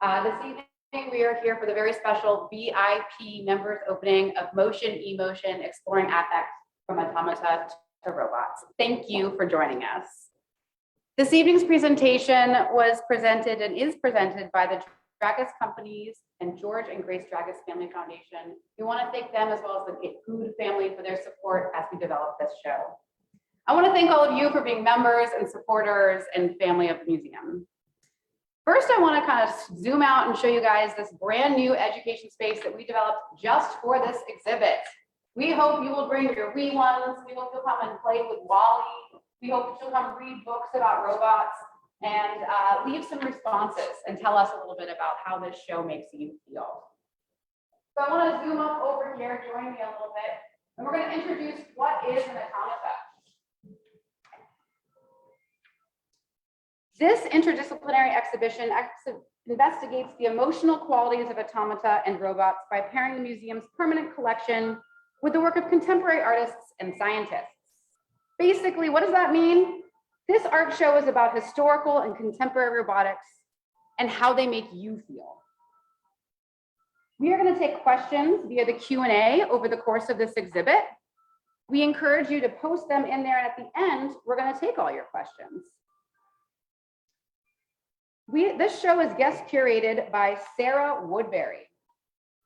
This evening, we are here for the very special VIP members opening of Motion eMotion, Exploring Affect from Automata to Robots. Thank you for joining us. This evening's presentation was presented and is presented by the Dragas Companies and George and Grace Dragas Family Foundation. We want to thank them as well as the Food family for their support as we develop this show. I want to thank all of you for being members and supporters and family of the museum. First, I want to kind of zoom out and show you guys this brand new education space that we developed just for this exhibit. We hope you will bring your wee ones. We hope you'll come and play with Wally. We hope that you'll come read books about robots and leave some responses and tell us a little bit about how this show makes you feel. So I want to zoom up over here, join me a little bit, and we're going to introduce what is an automata. This interdisciplinary exhibition investigates the emotional qualities of automata and robots by pairing the museum's permanent collection with the work of contemporary artists and scientists. Basically, what does that mean? This art show is about historical and contemporary robotics and how they make you feel. We are going to take questions via the Q&A over the course of this exhibit. We encourage you to post them in there, and at the end, we're going to take all your questions. This show is guest curated by Sarah Woodbury.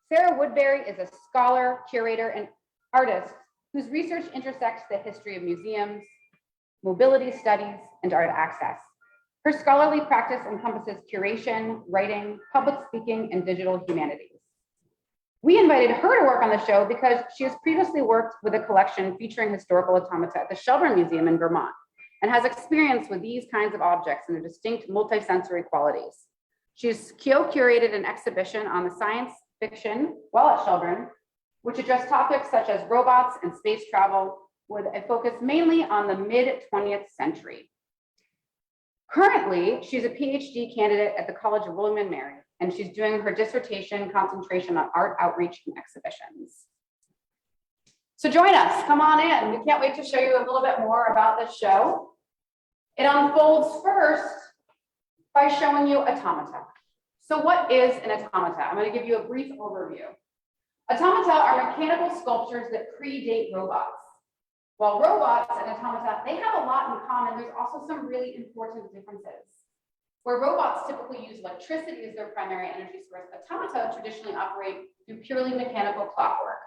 Sarah Woodbury is a scholar, curator, and artist whose research intersects the history of museums, mobility studies, and art access. Her scholarly practice encompasses curation, writing, public speaking, and digital humanities. We invited her to work on the show because she has previously worked with a collection featuring historical automata at the Shelburne Museum in Vermont and has experience with these kinds of objects and their distinct multisensory qualities. She's co-curated an exhibition on the science fiction while at Shelburne, which addressed topics such as robots and space travel, with a focus mainly on the mid-20th century. Currently, she's a PhD candidate at the College of William & Mary, and she's doing her dissertation concentration on art outreach and exhibitions. So join us, come on in. We can't wait to show you a little bit more about this show. It unfolds first by showing you automata. So what is an automata? I'm going to give you a brief overview. Automata are mechanical sculptures that predate robots. While robots and automata, they have a lot in common, there's also some really important differences. Where robots typically use electricity as their primary energy source, automata traditionally operate through purely mechanical clockwork.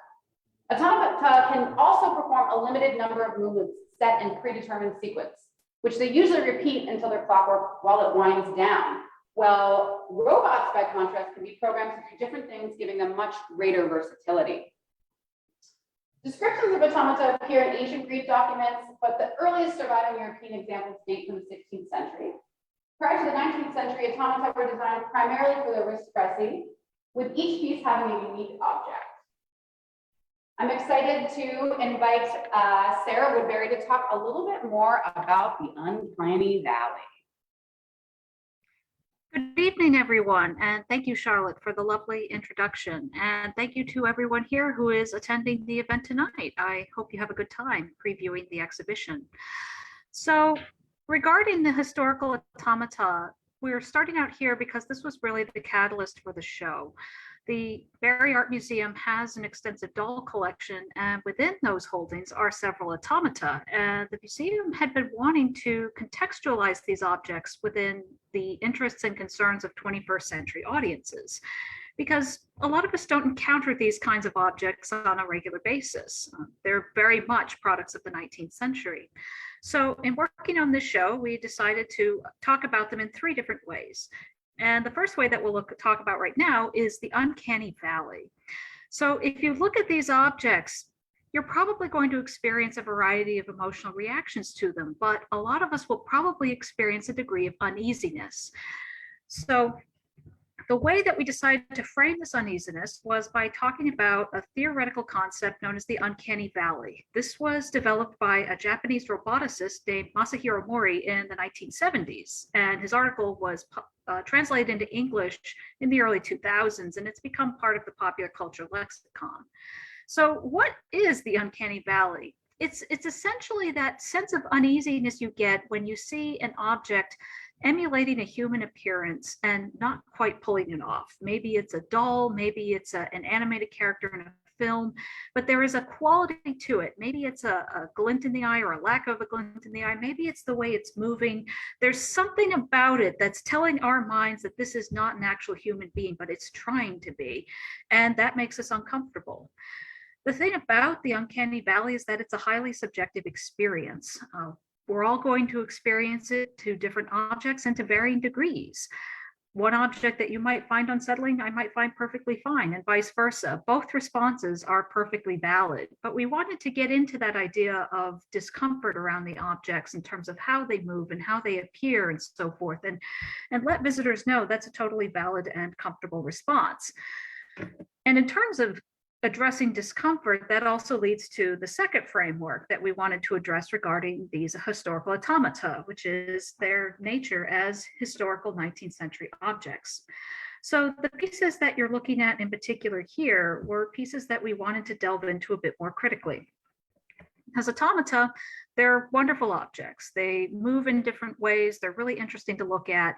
Automata can also perform a limited number of movements set in predetermined sequence, which they usually repeat until their clockwork while it winds down. Well, robots, by contrast, can be programmed to do different things, giving them much greater versatility. Descriptions of automata appear in ancient Greek documents, but the earliest surviving European examples date from the 16th century. Prior to the 19th century, automata were designed primarily for their wrist pressing, with each piece having a unique object. I'm excited to invite Sarah Woodbury to talk a little bit more about the Uncanny Valley. Good evening, everyone, and thank you, Charlotte, for the lovely introduction. And thank you to everyone here who is attending the event tonight. I hope you have a good time previewing the exhibition. So, regarding the historical automata, we're starting out here because this was really the catalyst for the show. The Barry Art Museum has an extensive doll collection, and within those holdings are several automata. And the museum had been wanting to contextualize these objects within the interests and concerns of 21st century audiences, because a lot of us don't encounter these kinds of objects on a regular basis. They're very much products of the 19th century. So in working on this show, we decided to talk about them in three different ways. And the first way that we'll talk about right now is the uncanny valley. So if you look at these objects, you're probably going to experience a variety of emotional reactions to them, but a lot of us will probably experience a degree of uneasiness. So the way that we decided to frame this uneasiness was by talking about a theoretical concept known as the uncanny valley. This was developed by a Japanese roboticist named Masahiro Mori in the 1970s, and his article was translated into English in the early 2000s, and it's become part of the popular culture lexicon. So what is the uncanny valley? It's essentially that sense of uneasiness you get when you see an object emulating a human appearance and not quite pulling it off. Maybe it's a doll, maybe it's an animated character in a film, but there is a quality to it. Maybe it's a glint in the eye or a lack of a glint in the eye. Maybe it's the way it's moving. There's something about it that's telling our minds that this is not an actual human being, but it's trying to be. And that makes us uncomfortable. The thing about the uncanny valley is that it's a highly subjective experience. We're all going to experience it to different objects and to varying degrees. One object that you might find unsettling, I might find perfectly fine, and vice versa. Both responses are perfectly valid, but we wanted to get into that idea of discomfort around the objects in terms of how they move and how they appear and so forth, and let visitors know that's a totally valid and comfortable response. And in terms of addressing discomfort, that also leads to the second framework that we wanted to address regarding these historical automata, which is their nature as historical 19th century objects. So the pieces that you're looking at in particular here were pieces that we wanted to delve into a bit more critically. As automata, they're wonderful objects. They move in different ways. They're really interesting to look at.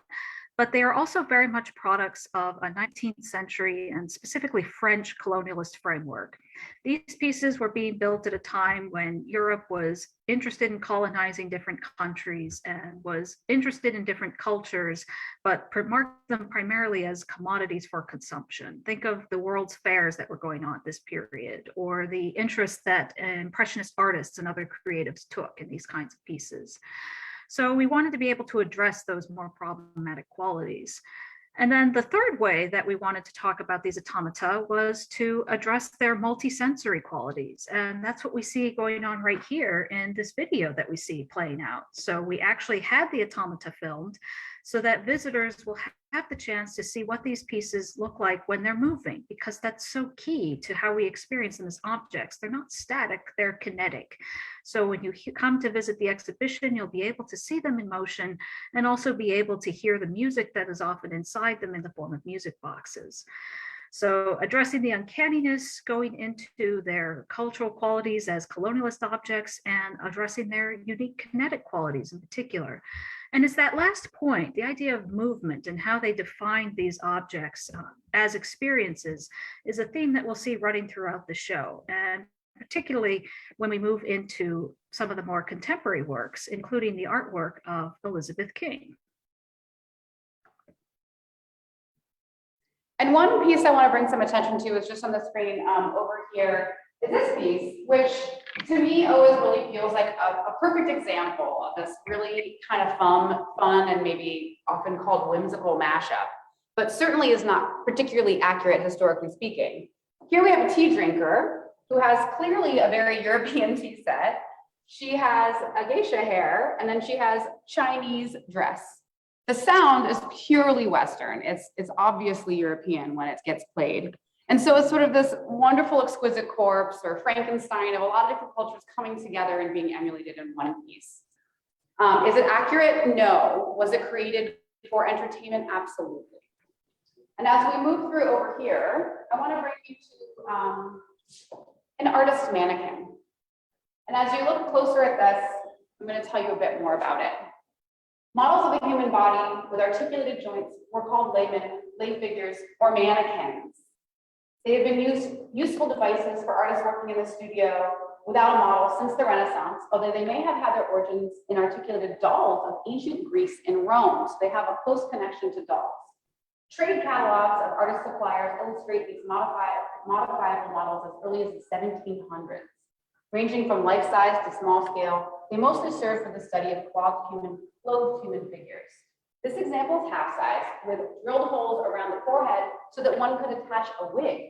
But they are also very much products of a 19th century and specifically French colonialist framework. These pieces were being built at a time when Europe was interested in colonizing different countries and was interested in different cultures, but marked them primarily as commodities for consumption. Think of the world's fairs that were going on at this period, or the interest that Impressionist artists and other creatives took in these kinds of pieces. So we wanted to be able to address those more problematic qualities. And then the third way that we wanted to talk about these automata was to address their multisensory qualities. And that's what we see going on right here in this video that we see playing out. So we actually had the automata filmed so that visitors will have the chance to see what these pieces look like when they're moving, because that's so key to how we experience them as objects. They're not static, they're kinetic. So when you come to visit the exhibition, you'll be able to see them in motion and also be able to hear the music that is often inside them in the form of music boxes. So addressing the uncanniness, going into their cultural qualities as colonialist objects, and addressing their unique kinetic qualities in particular. And it's that last point, the idea of movement and how they define these objects as experiences, is a theme that we'll see running throughout the show. And particularly when we move into some of the more contemporary works, including the artwork of Elizabeth King. And one piece I want to bring some attention to is just on the screen over here is this piece, which to me always really feels like a perfect example of this really kind of fun and maybe often called whimsical mashup, but certainly is not particularly accurate historically speaking. Here we have a tea drinker who has clearly a very European tea set. She has a geisha hair, and then she has Chinese dress. The sound is purely Western. It's obviously European when it gets played. And so it's sort of this wonderful, exquisite corpse or Frankenstein of a lot of different cultures coming together and being emulated in one piece. Is it accurate? No. Was it created for entertainment? Absolutely. And as we move through over here, I want to bring you to an artist mannequin. And as you look closer at this, I'm going to tell you a bit more about it. Models of the human body with articulated joints were called lay figures or mannequins. They have been useful devices for artists working in the studio without a model since the Renaissance, although they may have had their origins in articulated dolls of ancient Greece and Rome, so they have a close connection to dolls. Trade catalogs of artist suppliers illustrate these modifiable models as early as the 1700s. Ranging from life size to small scale, they mostly serve for the study of clothed human figures. This example is half size with drilled holes around the forehead so that one could attach a wig.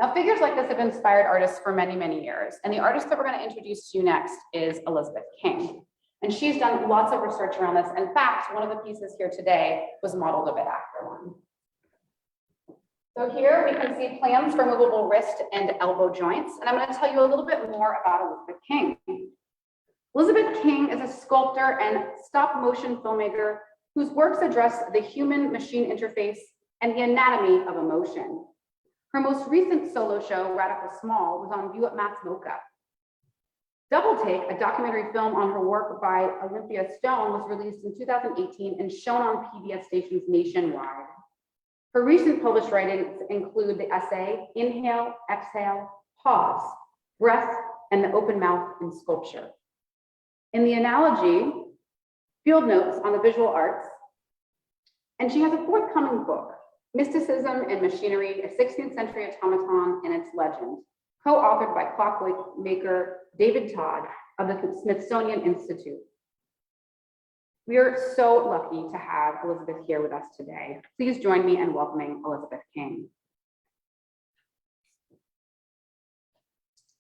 Now, figures like this have inspired artists for many, many years. And the artist that we're going to introduce to you next is Elizabeth King. And she's done lots of research around this. In fact, one of the pieces here today was modeled a bit after one. So here we can see plans for movable wrist and elbow joints. And I'm going to tell you a little bit more about Elizabeth King. Elizabeth King is a sculptor and stop motion filmmaker whose works address the human-machine interface and the anatomy of emotion. Her most recent solo show, Radical Small, was on view at Matt's MoCA. Double Take, a documentary film on her work by Olympia Stone, was released in 2018 and shown on PBS stations nationwide. Her recent published writings include the essay, Inhale, Exhale, Pause, Breath, and the Open Mouth in Sculpture. In the analogy, Field Notes on the Visual Arts, and she has a forthcoming book, Mysticism and Machinery, a 16th Century Automaton and Its Legend, co-authored by clockwork maker David Todd of the Smithsonian Institute. We are so lucky to have Elizabeth here with us today. Please join me in welcoming Elizabeth King.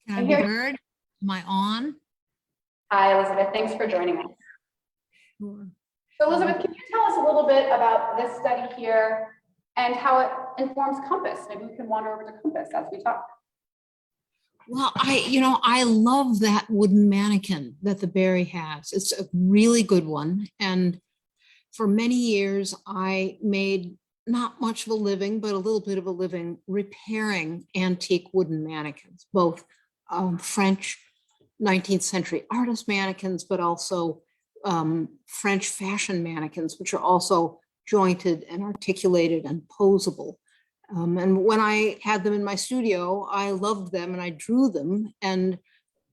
Can I be heard? Am I on? Hi, Elizabeth. Thanks for joining us. Sure. So Elizabeth, can you tell us a little bit about this study here and how it informs Compass? Maybe we can wander over to Compass as we talk. Well, I love that wooden mannequin that the Barry has. It's a really good one. And for many years, I made not much of a living, but a little bit of a living repairing antique wooden mannequins, both French 19th century artist mannequins, but also French fashion mannequins, which are also jointed and articulated and posable. And when I had them in my studio, I loved them and I drew them. And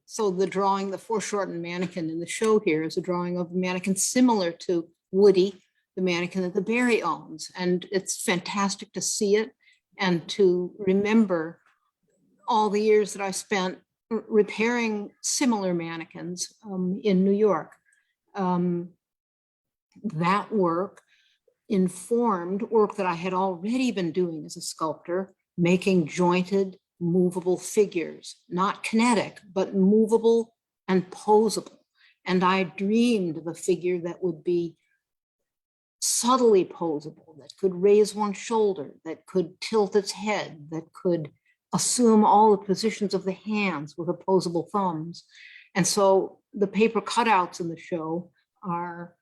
so the drawing, the foreshortened mannequin in the show here is a drawing of a mannequin similar to Woody, the mannequin that the Barry owns. And it's fantastic to see it and to remember all the years that I spent repairing similar mannequins in New York. That work informed work that I had already been doing as a sculptor, making jointed, movable figures, not kinetic, but movable and posable. And I dreamed of a figure that would be subtly posable, that could raise one shoulder, that could tilt its head, that could assume all the positions of the hands with opposable thumbs. And so the paper cutouts in the show are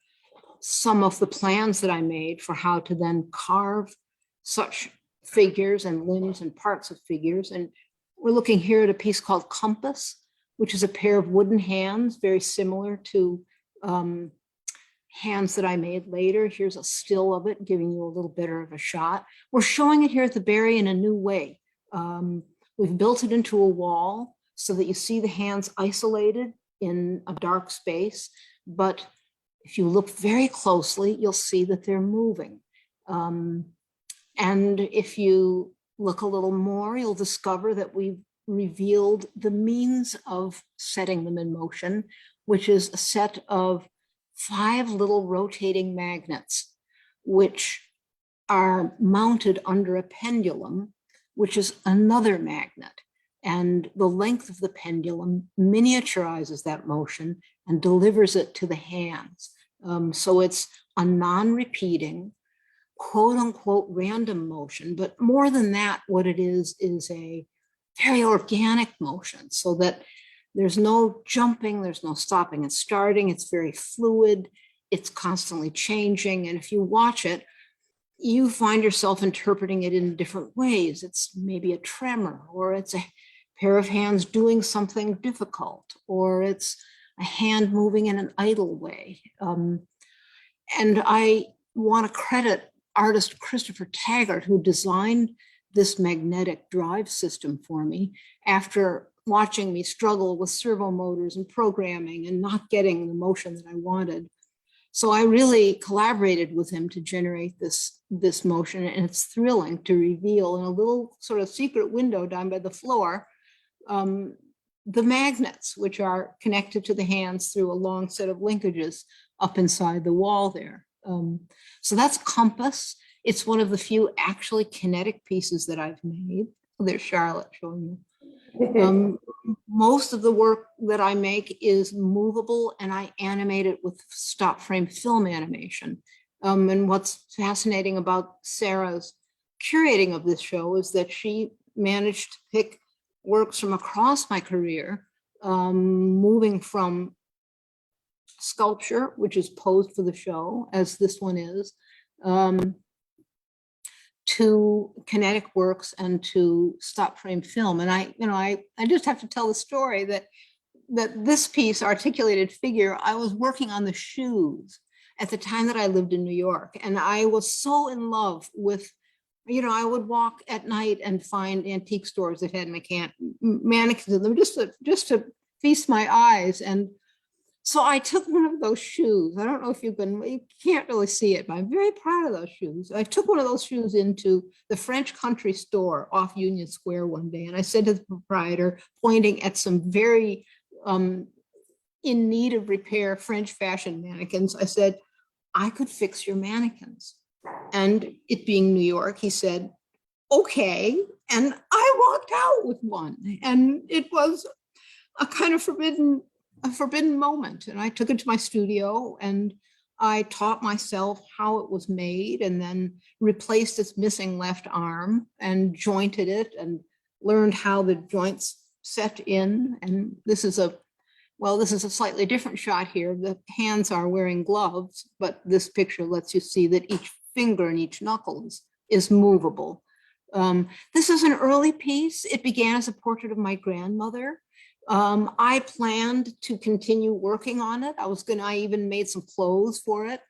some of the plans that I made for how to then carve such figures and limbs and parts of figures. And we're looking here at a piece called Compass, which is a pair of wooden hands, very similar to hands that I made later. Here's a still of it, giving you a little better of a shot. We're showing it here at the Barry in a new way. We've built it into a wall so that you see the hands isolated in a dark space, but if you look very closely, you'll see that they're moving. And if you look a little more, you'll discover that we've revealed the means of setting them in motion, which is a set of 5 little rotating magnets, which are mounted under a pendulum, which is another magnet. And the length of the pendulum miniaturizes that motion and delivers it to the hands. So it's a non-repeating, quote unquote, random motion, but more than that, what it is a very organic motion, so that there's no jumping, there's no stopping and starting. It's very fluid. It's constantly changing. And if you watch it, you find yourself interpreting it in different ways. It's maybe a tremor, or it's a pair of hands doing something difficult, or it's a hand moving in an idle way. And I want to credit artist Christopher Taggart, who designed this magnetic drive system for me after watching me struggle with servo motors and programming and not getting the motion that I wanted. So I really collaborated with him to generate this motion, and it's thrilling to reveal in a little sort of secret window down by the floor the magnets, which are connected to the hands through a long set of linkages up inside the wall there. So that's Compass. It's one of the few actually kinetic pieces that I've made. There's Charlotte showing you. Most of the work that I make is movable, and I animate it with stop frame film animation. And what's fascinating about Sarah's curating of this show is that she managed to pick works from across my career, moving from sculpture, which is posed for the show, as this one is, to kinetic works and to stop frame film. And I just have to tell the story that that this piece, Articulated Figure, I was working on the shoes at the time that I lived in New York. And I was so in love with, I would walk at night and find antique stores that had mannequins in them just to feast my eyes. And so I took one of those shoes. I don't know if you can't really see it, but I'm very proud of those shoes. I took one of those shoes into the French country store off Union Square one day. And I said to the proprietor, pointing at some very in need of repair French fashion mannequins, I said, I could fix your mannequins. And it being New York, he said, okay. And I walked out with one. And it was a kind of forbidden moment. And I took it to my studio and I taught myself how it was made, and then replaced its missing left arm and jointed it and learned how the joints set in. And this is a slightly different shot here. The hands are wearing gloves, but this picture lets you see that each finger and each knuckle is movable. This is an early piece. It began as a portrait of my grandmother. I planned to continue working on it. I even made some clothes for it.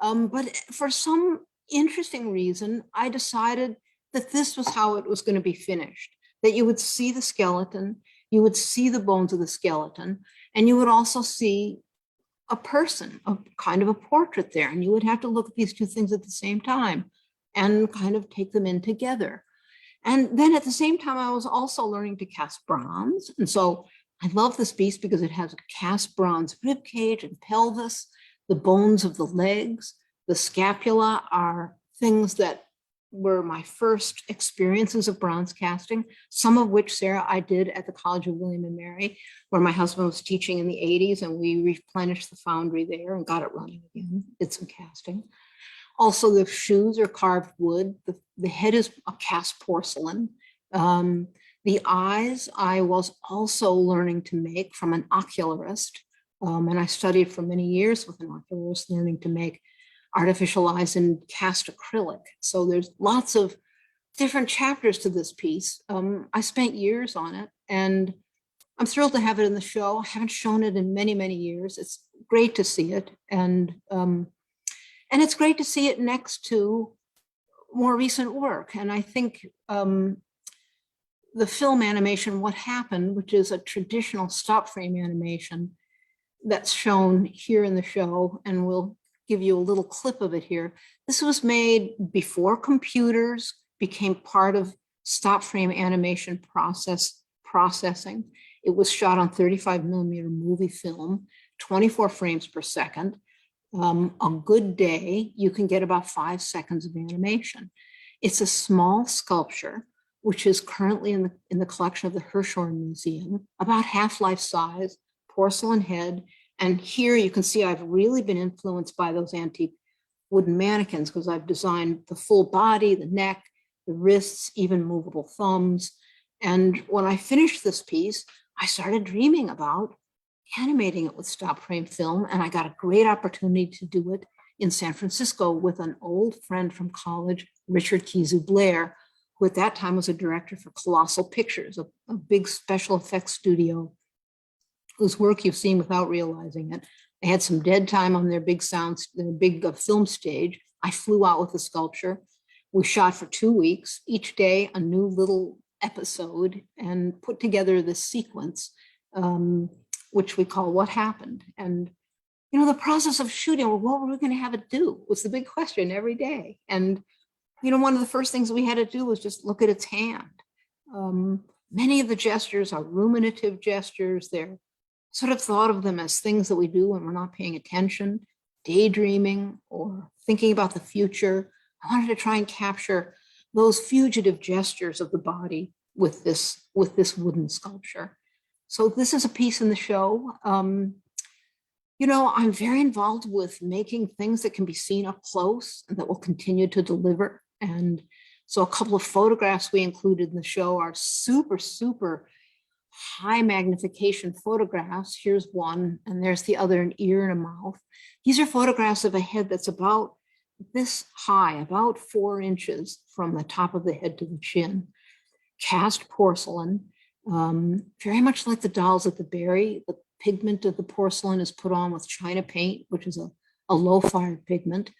But for some interesting reason, I decided that this was how it was going to be finished, that you would see the skeleton, you would see the bones of the skeleton, and you would also see a person, a kind of a portrait there. And you would have to look at these two things at the same time and kind of take them in together. And then at the same time, I was also learning to cast bronze. And so I love this piece because it has a cast bronze rib cage and pelvis, the bones of the legs, the scapula are things that were my first experiences of bronze casting, some of which, Sarah, I did at the College of William and Mary, where my husband was teaching in the 80s, and we replenished the foundry there and got it running again, did some casting. Also, the shoes are carved wood. The head is a cast porcelain. The eyes, I was also learning to make from an ocularist. And I studied for many years with an ocularist, learning to make artificial eyes in cast acrylic. So there's lots of different chapters to this piece. I spent years on it, and I'm thrilled to have it in the show. I haven't shown it in many, many years. It's great to see it. And it's great to see it next to more recent work. And I think the film animation, What Happened, which is a traditional stop frame animation that's shown here in the show, and we'll give you a little clip of it here. This was made before computers became part of stop frame animation processing. It was shot on 35mm movie film, 24 frames per second. A good day, you can get about 5 seconds of animation. It's a small sculpture, which is currently in the collection of the Hirshhorn Museum, about half-life size, porcelain head. And here you can see I've really been influenced by those antique wooden mannequins, because I've designed the full body, the neck, the wrists, even movable thumbs. And when I finished this piece, I started dreaming about animating it with stop frame film. And I got a great opportunity to do it in San Francisco with an old friend from college, Richard Kizu Blair, who at that time was a director for Colossal Pictures, a big special effects studio whose work you've seen without realizing it. They had some dead time on their big film stage. I flew out with the sculpture. We shot for 2 weeks, each day a new little episode, and put together this sequence, which we call What Happened. And the process of shooting, what were we going to have it do, was the big question every day. And one of the first things we had to do was just look at its hand. Many of the gestures are ruminative gestures. They're sort of thought of them as things that we do when we're not paying attention, daydreaming or thinking about the future. I wanted to try and capture those fugitive gestures of the body with this wooden sculpture. So this is a piece in the show. I'm very involved with making things that can be seen up close and that will continue to deliver. And so a couple of photographs we included in the show are super, super high magnification photographs. Here's one, and there's the other, an ear and a mouth. These are photographs of a head that's about this high, about 4 inches from the top of the head to the chin. Cast porcelain, very much like the dolls at the Barry. pigment of the porcelain is put on with China paint, which is a low-fired pigment.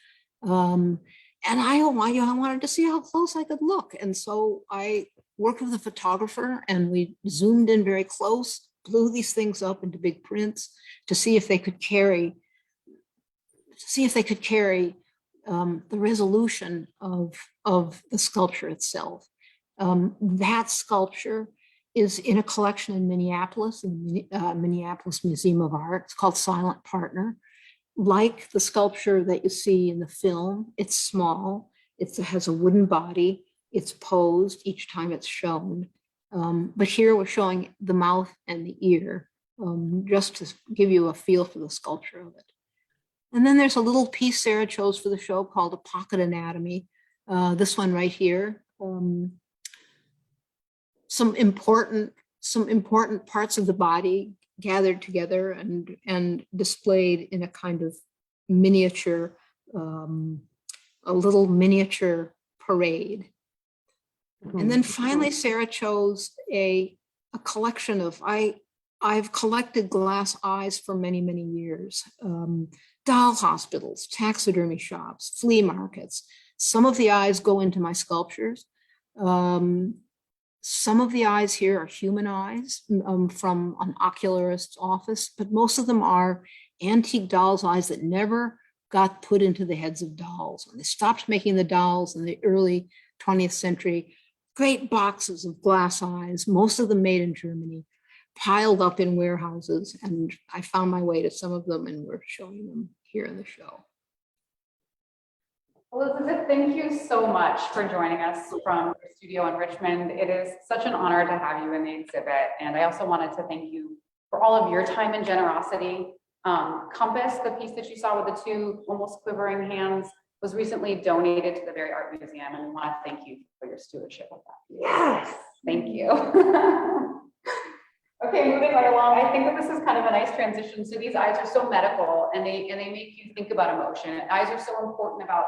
And I wanted to see how close I could look. And so I worked with a photographer and we zoomed in very close, blew these things up into big prints to see if they could carry the resolution of the sculpture itself. That sculpture is in a collection in Minneapolis, in the Minneapolis Museum of Art. It's called Silent Partner. Like the sculpture that you see in the film, it's small, it has a wooden body, it's posed each time it's shown. But here we're showing the mouth and the ear, just to give you a feel for the sculpture of it. And then there's a little piece Sarah chose for the show called A Pocket Anatomy. This one right here. Some important parts of the body gathered together and displayed in a kind of miniature, a little miniature parade. And then finally, Sarah chose a collection of, I've collected glass eyes for many, many years. Doll hospitals, taxidermy shops, flea markets. Some of the eyes go into my sculptures. Some of the eyes here are human eyes from an ocularist's office, but most of them are antique dolls' eyes that never got put into the heads of dolls. When they stopped making the dolls in the early 20th century, great boxes of glass eyes, most of them made in Germany, piled up in warehouses. And I found my way to some of them and we're showing them here in the show. Elizabeth, thank you so much for joining us from your studio in Richmond. It is such an honor to have you in the exhibit. And I also wanted to thank you for all of your time and generosity. Compass, the piece that you saw with the two almost quivering hands, was recently donated to the Barrie Art Museum. And we want to thank you for your stewardship of that piece. Yes. Thank you. Okay, moving right along. I think that this is kind of a nice transition. So these eyes are so medical and they make you think about emotion. Eyes are so important about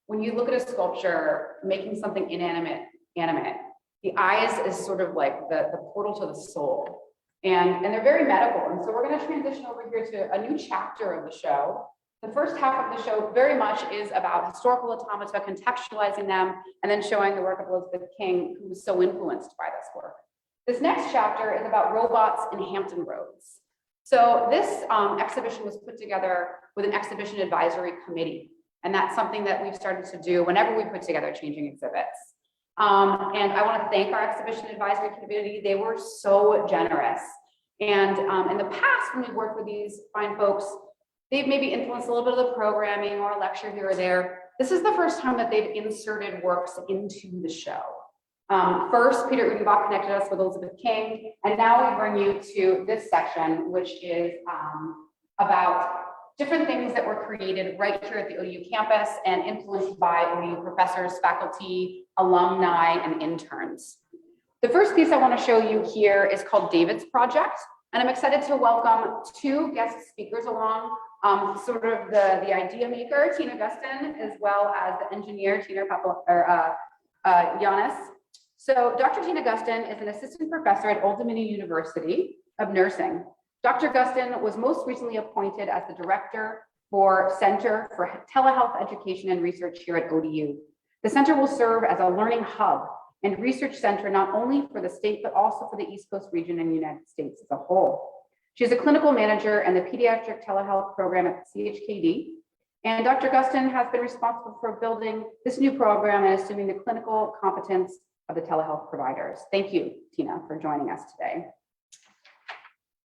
when you look at a sculpture, making something inanimate, animate. The eyes is sort of like the portal to the soul. And they're very medical. And so we're going to transition over here to a new chapter of the show. The first half of the show very much is about historical automata, contextualizing them, and then showing the work of Elizabeth King, who was so influenced by this work. This next chapter is about robots in Hampton Roads. So this exhibition was put together with an exhibition advisory committee. And that's something that we've started to do whenever we put together changing exhibits. And I want to thank our exhibition advisory committee. They were so generous. And in the past, when we worked with these fine folks, they've maybe influenced a little bit of the programming or a lecture here or there. This is the first time that they've inserted works into the show. First, Peter Udenbach connected us with Elizabeth King, and now we bring you to this section, which is about different things that were created right here at the ODU campus and influenced by ODU professors, faculty, alumni, and interns. The first piece I want to show you here is called David's Project, and I'm excited to welcome two guest speakers along, sort of the idea maker, Tina Gustin, as well as the engineer, Giannis. So Dr. Tina Gustin is an assistant professor at Old Dominion University of Nursing. Dr. Gustin was most recently appointed as the director for Center for Telehealth Education and Research here at ODU. The center will serve as a learning hub and research center not only for the state, but also for the East Coast region and the United States as a whole. She is a clinical manager in the pediatric telehealth program at CHKD. And Dr. Gustin has been responsible for building this new program and assuming the clinical competence of the telehealth providers. Thank you, Tina, for joining us today.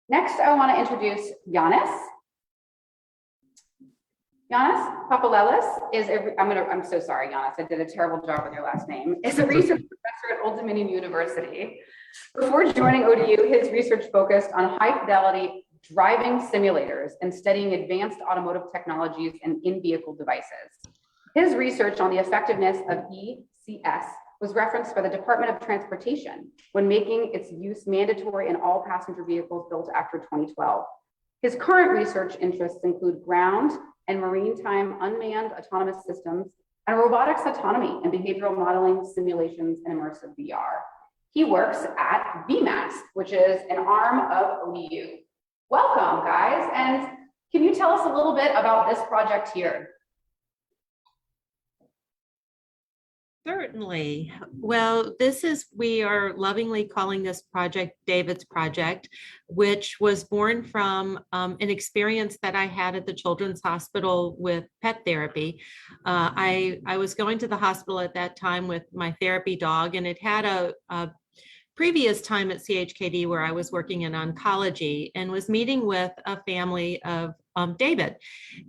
Next, I want to introduce Giannis. Giannis Papalelis is I'm so sorry, Giannis, I did a terrible job with your last name, is a research professor at Old Dominion University. Before joining ODU, his research focused on high fidelity driving simulators and studying advanced automotive technologies and in-vehicle devices. His research on the effectiveness of ECS was referenced by the Department of Transportation when making its use mandatory in all passenger vehicles built after 2012. His current research interests include ground and maritime unmanned autonomous systems and robotics autonomy and behavioral modeling, simulations, and immersive VR. He works at VMAS, which is an arm of ODU. Welcome, guys. And can you tell us a little bit about this project here? Certainly. Well, we are lovingly calling this project David's Project, which was born from an experience that I had at the Children's Hospital with pet therapy. I was going to the hospital at that time with my therapy dog, and it had a previous time at CHKD where I was working in oncology and was meeting with a family of David.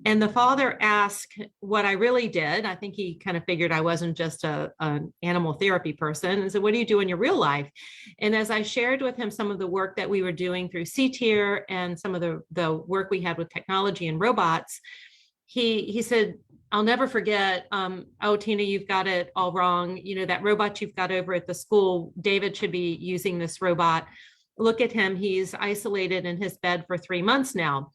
And the father asked what I really did. I think he kind of figured I wasn't just an animal therapy person, and said, what do you do in your real life? And as I shared with him some of the work that we were doing through C-Tier and some of the work we had with technology and robots, he said, I'll never forget, oh, Tina, you've got it all wrong. You know, that robot you've got over at the school, David should be using this robot. Look at him. He's isolated in his bed for 3 months now.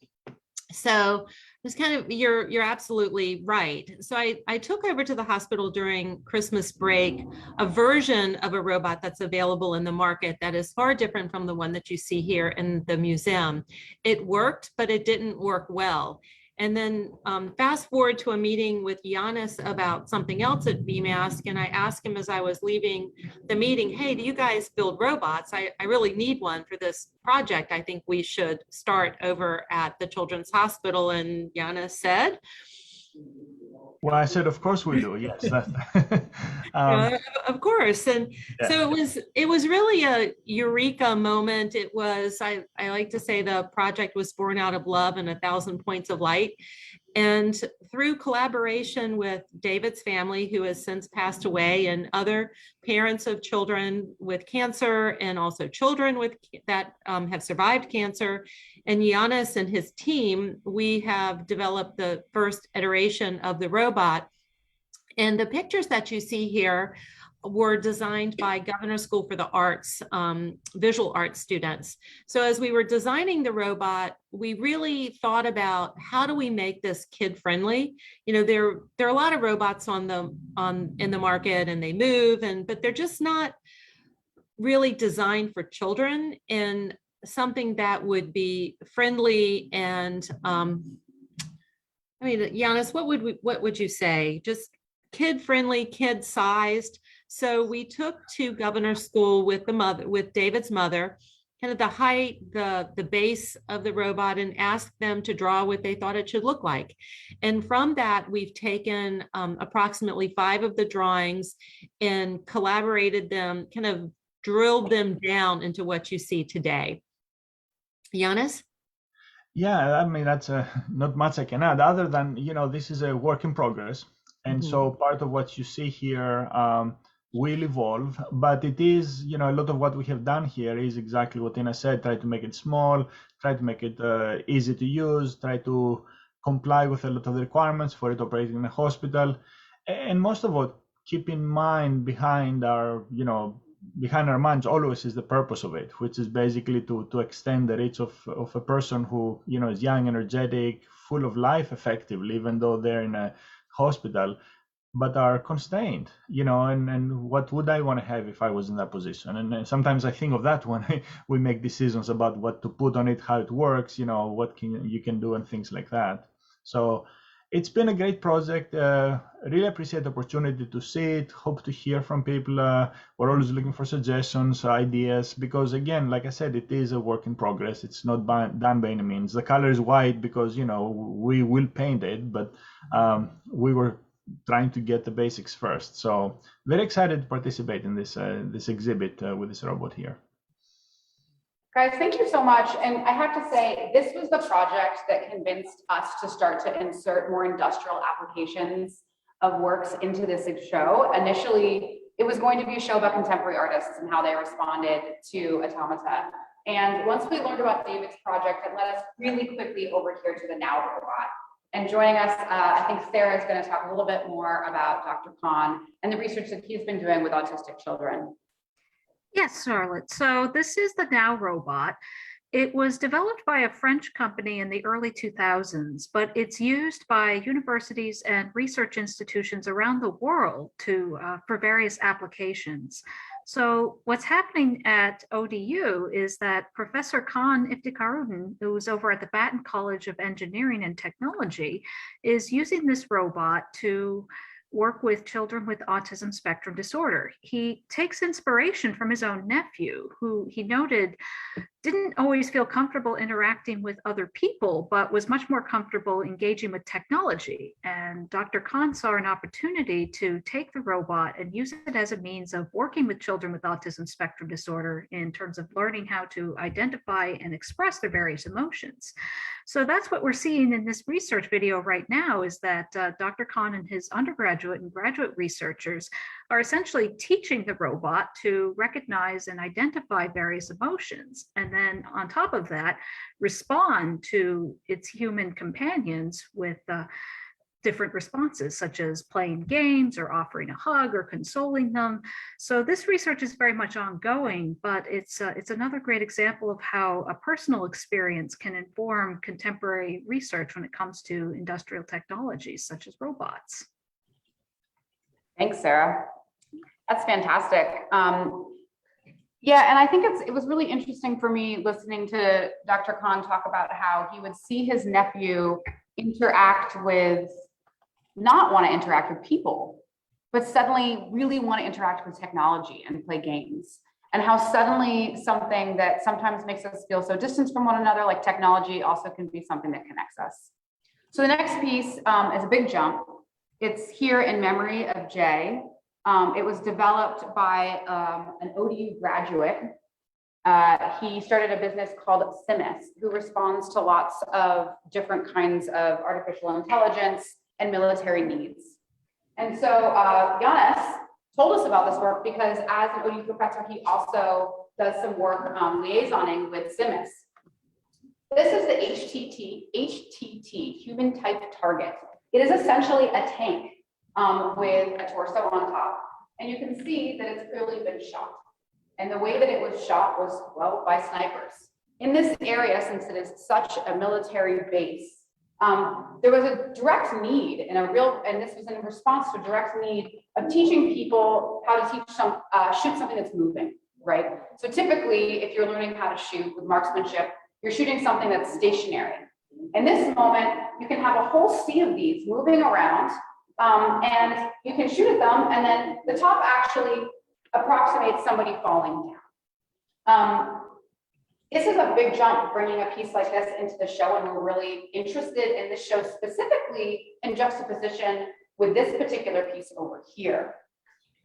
So it's kind of, you're absolutely right. So I took over to the hospital during Christmas break a version of a robot that's available in the market that is far different from the one that you see here in the museum. It worked, but it didn't work well. And then fast forward to a meeting with Giannis about something else at BMASC. And I asked him as I was leaving the meeting, hey, do you guys build robots? I really need one for this project. I think we should start over at the Children's Hospital. And Giannis said, well, I said, of course we do. Yes. Of course. And yeah. So it was really a eureka moment. It was, I like to say the project was born out of love and 1,000 points of light. And through collaboration with David's family, who has since passed away, and other parents of children with cancer, and also children that have survived cancer, and Giannis and his team, we have developed the first iteration of the robot. And the pictures that you see here were designed by Governor School for the Arts, visual arts students. So as we were designing the robot, we really thought about how do we make this kid friendly? You know, there are a lot of robots in the market, and they move, but they're just not really designed for children, and something that would be friendly. And I mean, Giannis, what would you say? Just kid friendly, kid sized. So we took to Governor School with David's mother, kind of the height, the base of the robot, and asked them to draw what they thought it should look like. And from that, we've taken approximately 5 of the drawings and collaborated them, kind of drilled them down into what you see today. Giannis? Yeah, I mean, that's not much I can add other than, you know, this is a work in progress. And so part of what you see here will evolve, but it is, you know, a lot of what we have done here is exactly what Tina said, try to make it small, try to make it easy to use, try to comply with a lot of the requirements for it operating in a hospital. And most of all, keep in mind behind our minds always is the purpose of it, which is basically to extend the reach of a person who, you know, is young, energetic, full of life effectively, even though they're in a hospital, but are constrained, you know, and what would I want to have if I was in that position? And sometimes I think of that when we make decisions about what to put on it, how it works, you know, what you can do and things like that. So it's been a great project. Really appreciate the opportunity to see it. Hope to hear from people. We're always looking for suggestions, ideas, because again, like I said, it is a work in progress. It's not done by any means. The color is white because, you know, we will paint it, but we were trying to get the basics first. So very excited to participate in this exhibit with this robot here. Guys, thank you so much. And I have to say, this was the project that convinced us to start to insert more industrial applications of works into this show. Initially, it was going to be a show about contemporary artists and how they responded to Automata. And once we learned about David's project, it led us really quickly over here to the Now robot. And joining us, I think Sarah is going to talk a little bit more about Dr. Khan and the research that he's been doing with autistic children. Yes, Charlotte. So this is the Now robot. It was developed by a French company in the early 2000s, but it's used by universities and research institutions around the world for various applications. So what's happening at ODU is that Professor Khan Iftikharuddin, who's over at the Baton College of Engineering and Technology, is using this robot to work with children with autism spectrum disorder. He takes inspiration from his own nephew, who he noted didn't always feel comfortable interacting with other people, but was much more comfortable engaging with technology. And Dr. Khan saw an opportunity to take the robot and use it as a means of working with children with autism spectrum disorder in terms of learning how to identify and express their various emotions. So that's what we're seeing in this research video right now, is that Dr. Khan and his undergraduate and graduate researchers are essentially teaching the robot to recognize and identify various emotions, and then on top of that, respond to its human companions with different responses, such as playing games or offering a hug or consoling them. So this research is very much ongoing, but it's another great example of how a personal experience can inform contemporary research when it comes to industrial technologies such as robots. Thanks, Sarah. That's fantastic. Yeah, and I think it was really interesting for me listening to Dr. Khan talk about how he would see his nephew not want to interact with people, but suddenly really want to interact with technology and play games. And how suddenly something that sometimes makes us feel so distant from one another, like technology, also can be something that connects us. So the next piece is a big jump. It's here in memory of Jay. It was developed by an ODU graduate. He started a business called Simis, who responds to lots of different kinds of artificial intelligence and military needs. And so Giannis told us about this work because as an ODU professor, he also does some work liaisoning with Simis. This is the HTT, human type target. It is essentially a tank with a torso on top. And you can see that it's clearly been shot. And the way that it was shot was, well, by snipers. In this area, since it is such a military base, there was a direct need and this was in response to a direct need of teaching people how to shoot something that's moving, right? So typically, if you're learning how to shoot with marksmanship, you're shooting something that's stationary. In this moment, you can have a whole sea of these moving around, and you can shoot at them, and then the top actually approximates somebody falling down. This is a big jump, bringing a piece like this into the show, and we're really interested in this show specifically in juxtaposition with this particular piece over here.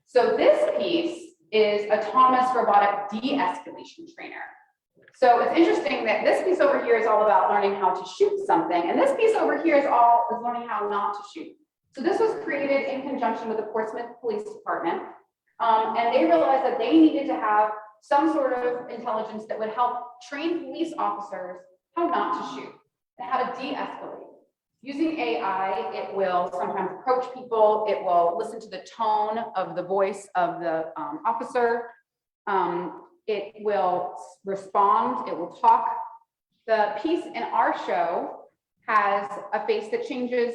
So this piece is autonomous robotic de-escalation trainer. So it's interesting that this piece over here is all about learning how to shoot something, and this piece over here is learning how not to shoot. So this was created in conjunction with the Portsmouth Police Department, and they realized that they needed to have some sort of intelligence that would help train police officers how not to shoot and how to de-escalate. Using AI, it will sometimes approach people, it will listen to the tone of the voice of the officer, it will respond, it will talk. The piece in our show has a face that changes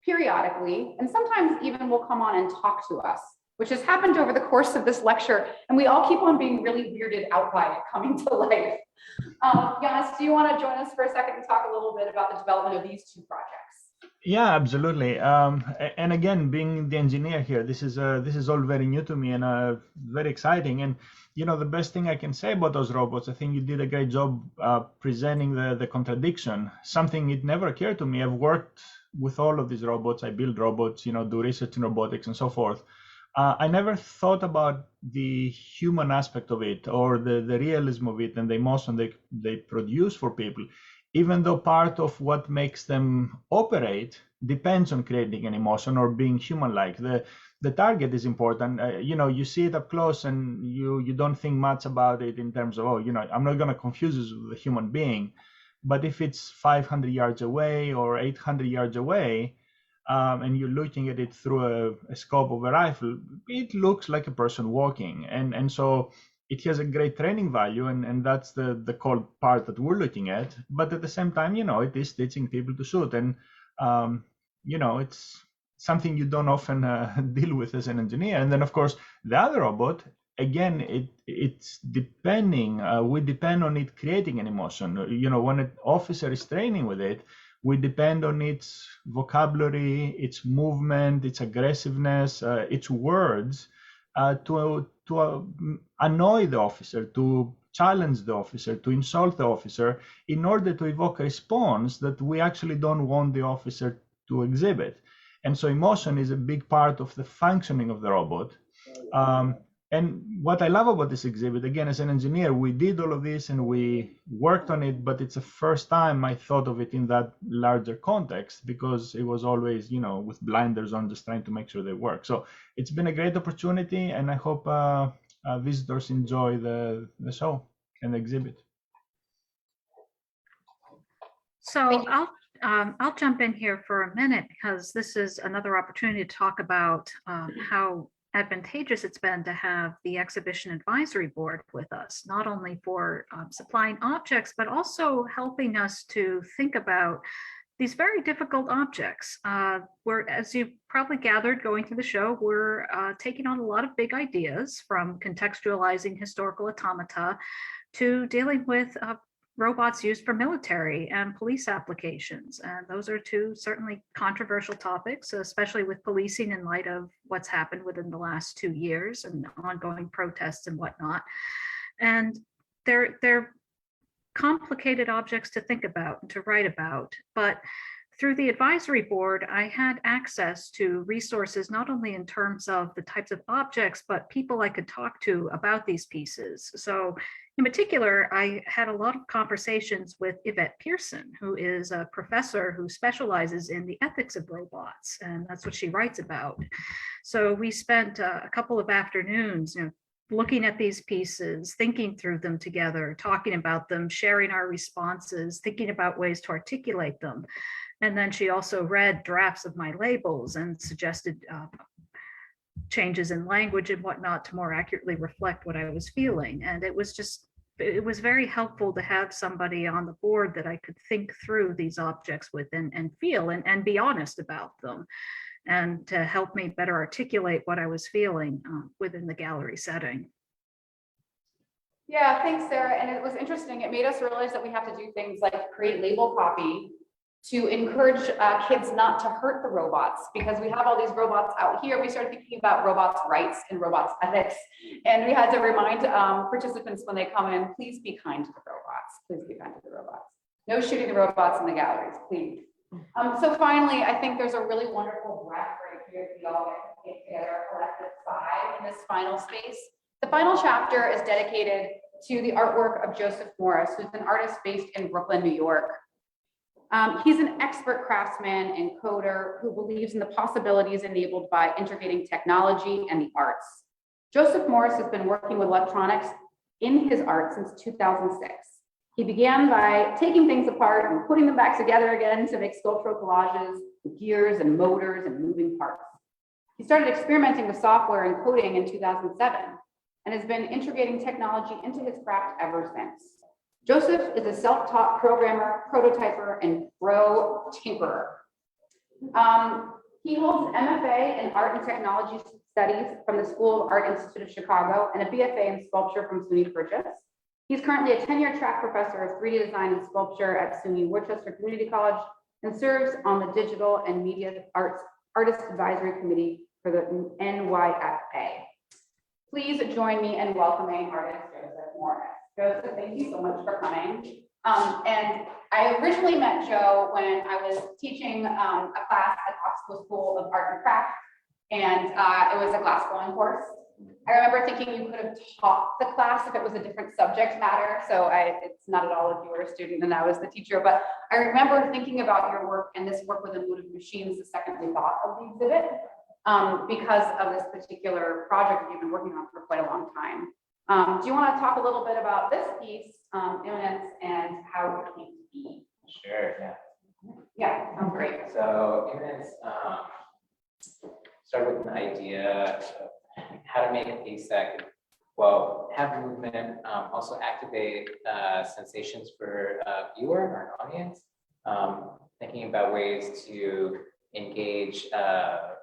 periodically, and sometimes even will come on and talk to us, which has happened over the course of this lecture, and we all keep on being really weirded out by it coming to life. Giannis, do you want to join us for a second and talk a little bit about the development of these two projects? Yeah, absolutely. And again, being the engineer here, this is all very new to me and very exciting. And the best thing I can say about those robots, I think you did a great job presenting the contradiction. Something it never occurred to me. I've worked with all of these robots. I build robots, do research in robotics and so forth. I never thought about the human aspect of it or the realism of it and the emotion they produce for people, even though part of what makes them operate depends on creating an emotion or being human-like. The target is important. You see it up close and you don't think much about it in terms of, I'm not going to confuse this with a human being. But if it's 500 yards away or 800 yards away, and you're looking at it through a scope of a rifle, it looks like a person walking. And so it has a great training value, and that's the core part that we're looking at. But at the same time, it is teaching people to shoot, and it's something you don't often deal with as an engineer. And then, of course, the other robot, again, it's depending. We depend on it creating an emotion. When an officer is training with it, we depend on its vocabulary, its movement, its aggressiveness, its words to annoy the officer, to challenge the officer, to insult the officer, in order to evoke a response that we actually don't want the officer to exhibit. And so emotion is a big part of the functioning of the robot. And what I love about this exhibit, again, as an engineer, we did all of this and we worked on it, but it's the first time I thought of it in that larger context, because it was always, with blinders on, just trying to make sure they work. So it's been a great opportunity, and I hope visitors enjoy the show and the exhibit. So I'll jump in here for a minute, because this is another opportunity to talk about how advantageous it's been to have the exhibition advisory board with us, not only for supplying objects, but also helping us to think about these very difficult objects. We're, as you probably gathered going through the show, we're taking on a lot of big ideas, from contextualizing historical automata to dealing with robots used for military and police applications. And those are two certainly controversial topics, especially with policing in light of what's happened within the last 2 years and ongoing protests and whatnot. And they're complicated objects to think about and to write about. But through the advisory board, I had access to resources, not only in terms of the types of objects, but people I could talk to about these pieces. So in particular, I had a lot of conversations with Yvette Pearson, who is a professor who specializes in the ethics of robots, and that's what she writes about. So we spent a couple of afternoons, looking at these pieces, thinking through them together, talking about them, sharing our responses, thinking about ways to articulate them. And then she also read drafts of my labels and suggested changes in language and whatnot to more accurately reflect what I was feeling. And it was very helpful to have somebody on the board that I could think through these objects with and feel and be honest about them, and to help me better articulate what I was feeling within the gallery setting. Yeah, thanks, Sarah. And it was interesting. It made us realize that we have to do things like create label copy to encourage kids not to hurt the robots, because we have all these robots out here. We started thinking about robots' rights and robots' ethics, and we had to remind participants when they come in, please be kind to the robots. Please be kind to the robots. No shooting the robots in the galleries, please. So finally, I think there's a really wonderful breath right here. We all get to get together, collective sigh in this final space. The final chapter is dedicated to the artwork of Joseph Morris, who's an artist based in Brooklyn, New York. He's an expert craftsman and coder who believes in the possibilities enabled by integrating technology and the arts. Joseph Morris has been working with electronics in his art since 2006. He began by taking things apart and putting them back together again to make sculptural collages with gears and motors and moving parts. He started experimenting with software and coding in 2007 and has been integrating technology into his craft ever since. Joseph is a self-taught programmer, prototyper, and pro tinkerer. He holds an MFA in Art and Technology Studies from the School of Art Institute of Chicago and a BFA in Sculpture from SUNY Purchase. He's currently a tenure track professor of 3D design and sculpture at SUNY Worcester Community College and serves on the Digital and Media Arts Artist Advisory Committee for the NYFA. Please join me in welcoming artist Joseph Morris. Joseph, thank you so much for coming. And I originally met Joe when I was teaching a class at Oxbow School of Art and Craft, and it was a glass blowing course. I remember thinking you could have taught the class if it was a different subject matter. So it's not at all if you were a student and I was the teacher, but I remember thinking about your work and this work with emotive machines the second we thought of the exhibit because of this particular project that you've been working on for quite a long time. Do you want to talk a little bit about this piece, Imminence, and how it came to be? Sure, yeah. Yeah, sounds great. So Imminence started with an idea of how to make a piece that could well, have movement, also activate sensations for a viewer or an audience. Thinking about ways to engage a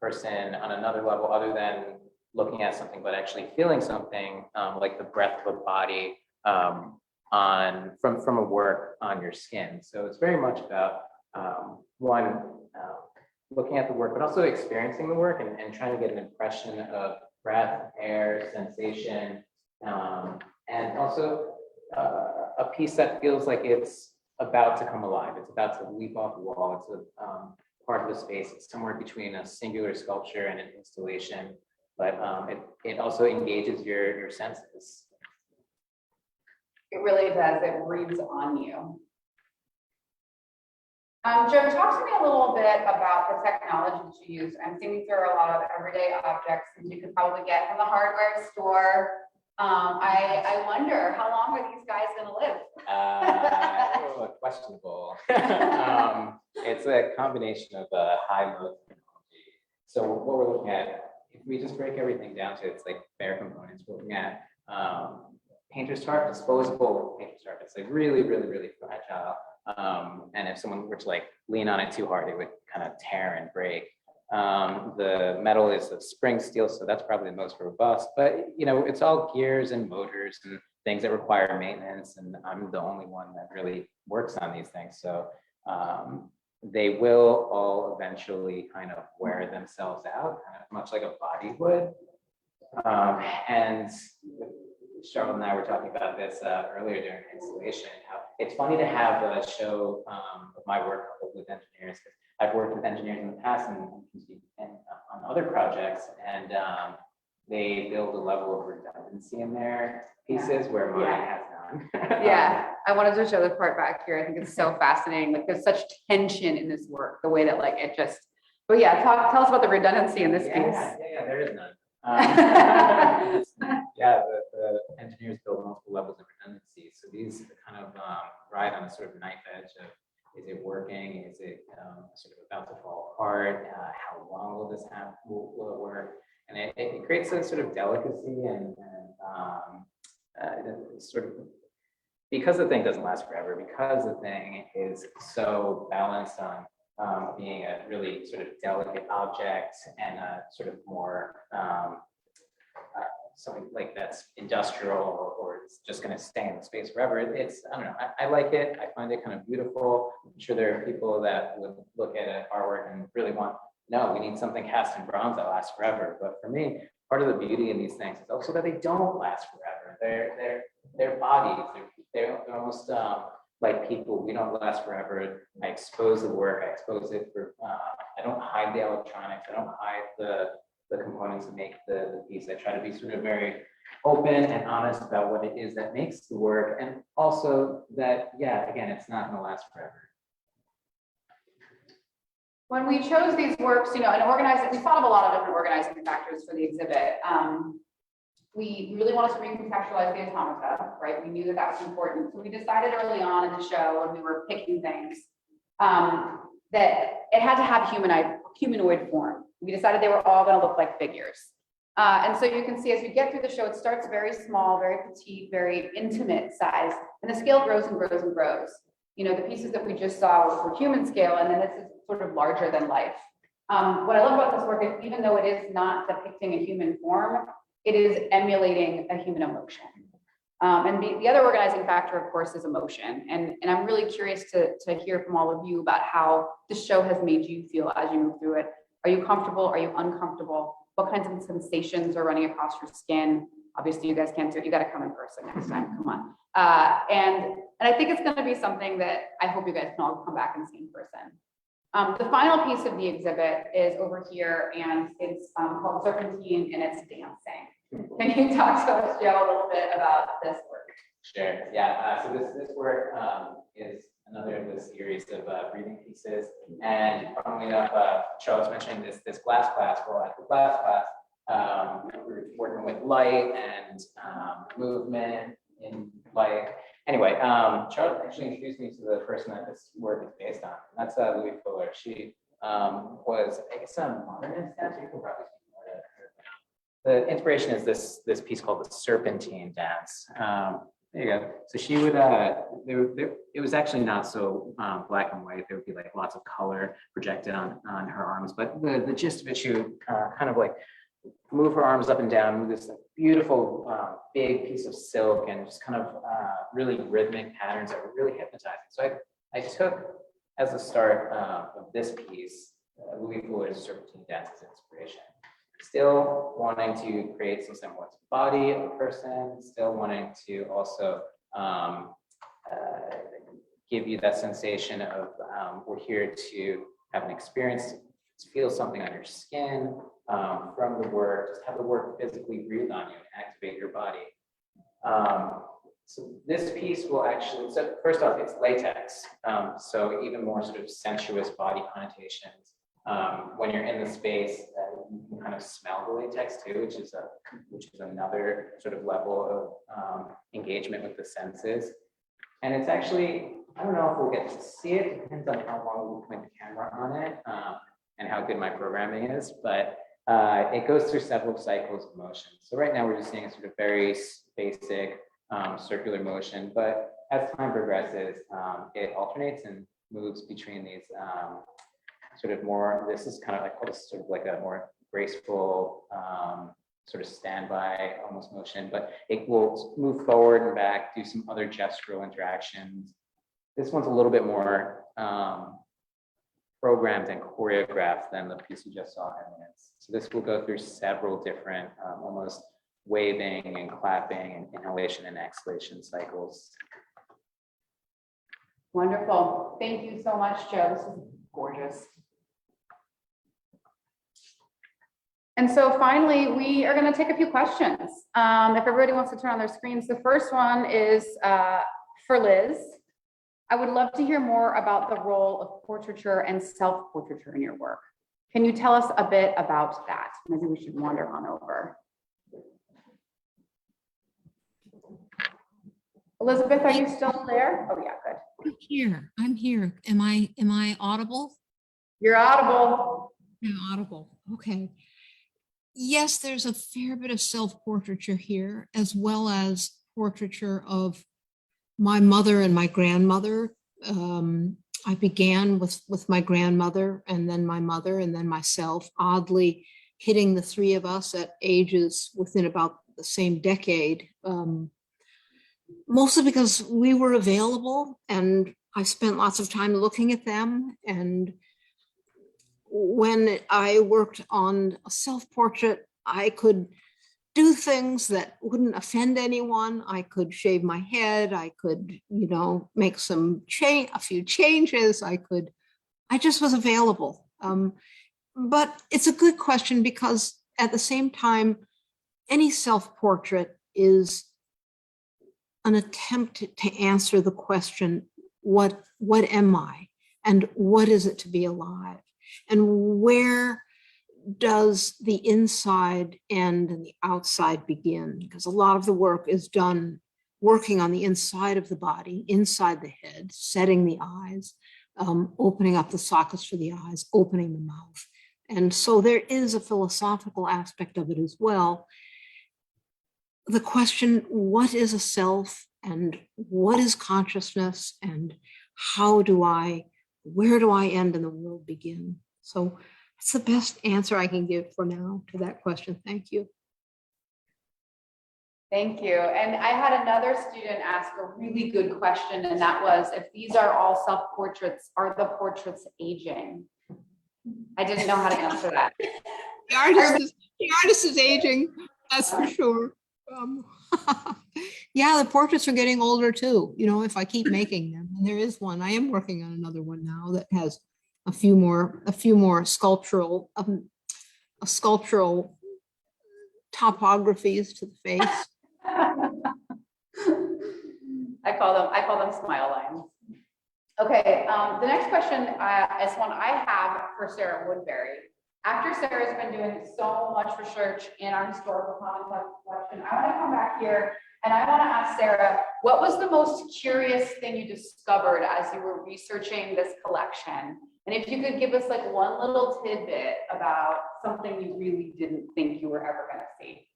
person on another level other than looking at something, but actually feeling something, like the breath of a body from a work on your skin. So it's very much about looking at the work, but also experiencing the work and trying to get an impression of breath, air, sensation, and also a piece that feels like it's about to come alive. It's about to leap off the wall. It's a part of the space. It's somewhere between a singular sculpture and an installation, but it also engages your senses. It really does. It reads on you. Joe, talk to me a little bit about the technology that you use. I'm thinking through a lot of everyday objects that you could probably get from the hardware store. I wonder, how long are these guys going to live? Questionable. It's a combination of high-low technology. So what we're looking at, if we just break everything down to its like bare components, we're looking at painter's tarp, disposable painter's tarp. It's like really, really, really fragile. And if someone were to like lean on it too hard, it would kind of tear and break. The metal is a spring steel, so that's probably the most robust, but you know, it's all gears and motors and things that require maintenance, and I'm the only one that really works on these things. So they will all eventually kind of wear themselves out, kind of much like a body would. And Charlotte and I were talking about this earlier during installation, how it's funny to have a show of my work with engineers, because I've worked with engineers in the past and on other projects, and they build a level of redundancy in their pieces where mine has none. Yeah, I wanted to show the part back here. I think it's so fascinating. Like there's such tension in this work, the way that like it just, but yeah, tell us about the redundancy in this piece. Yeah, there is none. The engineers build multiple levels of redundancy. So these kind of ride on a sort of knife edge of, is it working? Is it sort of about to fall apart? How long will this have? Will it work? And it creates a sort of delicacy and sort of, because the thing doesn't last forever, because the thing is so balanced on being a really sort of delicate object and a sort of more something like that's industrial or it's just going to stay in the space forever. It's, I don't know, I like it. I find it kind of beautiful. I'm sure there are people that would look at artwork and really want, no, we need something cast in bronze that lasts forever. But for me, part of the beauty in these things is also that they don't last forever. They're bodies. They're almost like people. We don't last forever. I expose the work. I expose it for. I don't hide the electronics. I don't hide the components that make the piece. I try to be sort of very open and honest about what it is that makes the work, and also that, yeah, again, it's not going to last forever. When we chose these works, you know, and we thought of a lot of different organizing factors for the exhibit. We really wanted to recontextualize the automata, right? We knew that that was important. So we decided early on in the show when we were picking things that it had to have humanoid form. We decided they were all going to look like figures. And so you can see as we get through the show, it starts very small, very petite, very intimate size, and the scale grows and grows and grows. You know, the pieces that we just saw were human scale, and then this is sort of larger than life. What I love about this work is even though it is not depicting a human form, it is emulating a human emotion. And the other organizing factor, of course, is emotion. And I'm really curious to hear from all of you about how the show has made you feel as you move through it. Are you comfortable? Are you uncomfortable? What kinds of sensations are running across your skin? Obviously, you guys can't do it. You got to come in person next time. Come on. And I think it's going to be something that I hope you guys can all come back and see in person. The final piece of the exhibit is over here, and it's called Serpentine, and it's dancing. Can you talk to us, Joe, a little bit about this work? Sure. Yeah. So this work is another of the series of breathing pieces. And funnily enough, Charles mentioned this glass class. Well, at the glass class, we're working with light and movement in light. Anyway, Charles actually introduced me to the person that this work is based on. And that's Louis Fuller. She was, I guess, a modernist dancer. You can probably speak more to her. the inspiration is this piece called the Serpentine Dance. There you go. So she would, it was actually not so black and white. There would be like lots of color projected on her arms, but the gist of it, she would kind of like move her arms up and down, move this like beautiful big piece of silk, and just kind of really rhythmic patterns that were really hypnotizing. So I took as the start of this piece, moving forward, Serpentine Dance as inspiration. Still wanting to create some semblance of body of a person, still wanting to also give you that sensation of we're here to have an experience, feel something on your skin from the work, just have the work physically breathe on you and activate your body. So this piece will actually, so first off, it's latex, so even more sort of sensuous body connotations. When you're in the space, you can kind of smell the latex too, which is another sort of level of engagement with the senses. And it's actually, I don't know if we'll get to see it, it depends on how long we point the camera on it and how good my programming is, but it goes through several cycles of motion. So right now we're just seeing a sort of very basic circular motion, but as time progresses, it alternates and moves between these sort of more, this is kind of like, this is sort of like a more graceful sort of standby almost motion, but it will move forward and back, do some other gestural interactions. This one's a little bit more programmed and choreographed than the piece you just saw in minutes. So this will go through several different almost waving and clapping and inhalation and exhalation cycles. Wonderful. Thank you so much, Joe. This is gorgeous. And so finally, we are going to take a few questions. If everybody wants to turn on their screens, the first one is for Liz. I would love to hear more about the role of portraiture and self-portraiture in your work. Can you tell us a bit about that? Maybe we should wander on over. Elizabeth, are you still there? Oh yeah, good. I'm here. Am I audible? You're audible. I'm audible. Okay. Yes, there's a fair bit of self-portraiture here, as well as portraiture of my mother and my grandmother. I began with my grandmother, and then my mother, and then myself, oddly hitting the three of us at ages within about the same decade. Mostly because we were available and I spent lots of time looking at them. And when I worked on a self-portrait, I could do things that wouldn't offend anyone. I could shave my head. I could, make a few changes. I just was available. But it's a good question because at the same time, any self-portrait is an attempt to answer the question, what am I? And what is it to be alive? And where does the inside end and the outside begin? Because a lot of the work is done working on the inside of the body, inside the head, setting the eyes, opening up the sockets for the eyes, opening the mouth. And so there is a philosophical aspect of it as well. The question, what is a self and what is consciousness and where do I end and the world begin? So that's the best answer I can give for now to that question. Thank you. Thank you. And I had another student ask a really good question, and that was, if these are all self-portraits, are the portraits aging? I didn't know how to answer that. The artist is aging, that's for sure. Yeah, the portraits are getting older too, if I keep making them. And there is one, I am working on another one now that has a few more sculptural topographies to the face. I call them smile lines. Okay, the next question is one I have for Sarah Woodbury. After Sarah's been doing so much research in our historical common collection, I want to come back here and I want to ask Sarah, what was the most curious thing you discovered as you were researching this collection? And if you could give us like one little tidbit about something you really didn't think you were ever going to see?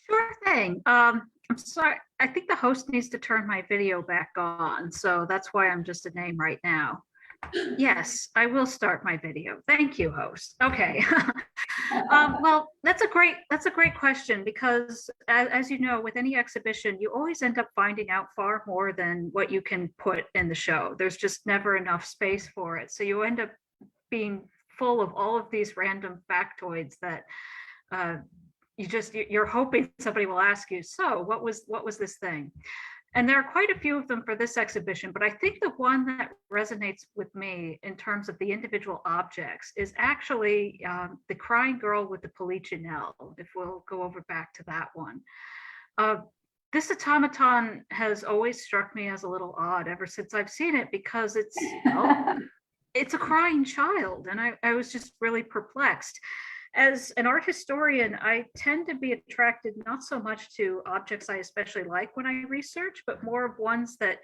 Sure thing. I'm sorry. I think the host needs to turn my video back on. So that's why I'm just a name right now. Yes, I will start my video. Thank you, host. Okay. Well, that's a great question, because as you know, with any exhibition, you always end up finding out far more than what you can put in the show. There's just never enough space for it. So you end up being full of all of these random factoids that you're hoping somebody will ask you, so what was this thing? And there are quite a few of them for this exhibition, but I think the one that resonates with me in terms of the individual objects is actually the crying girl with the Polichinelle, if we'll go over back to that one. This automaton has always struck me as a little odd ever since I've seen it, because it's a crying child, and I was just really perplexed. As an art historian, I tend to be attracted not so much to objects I especially like when I research, but more of ones that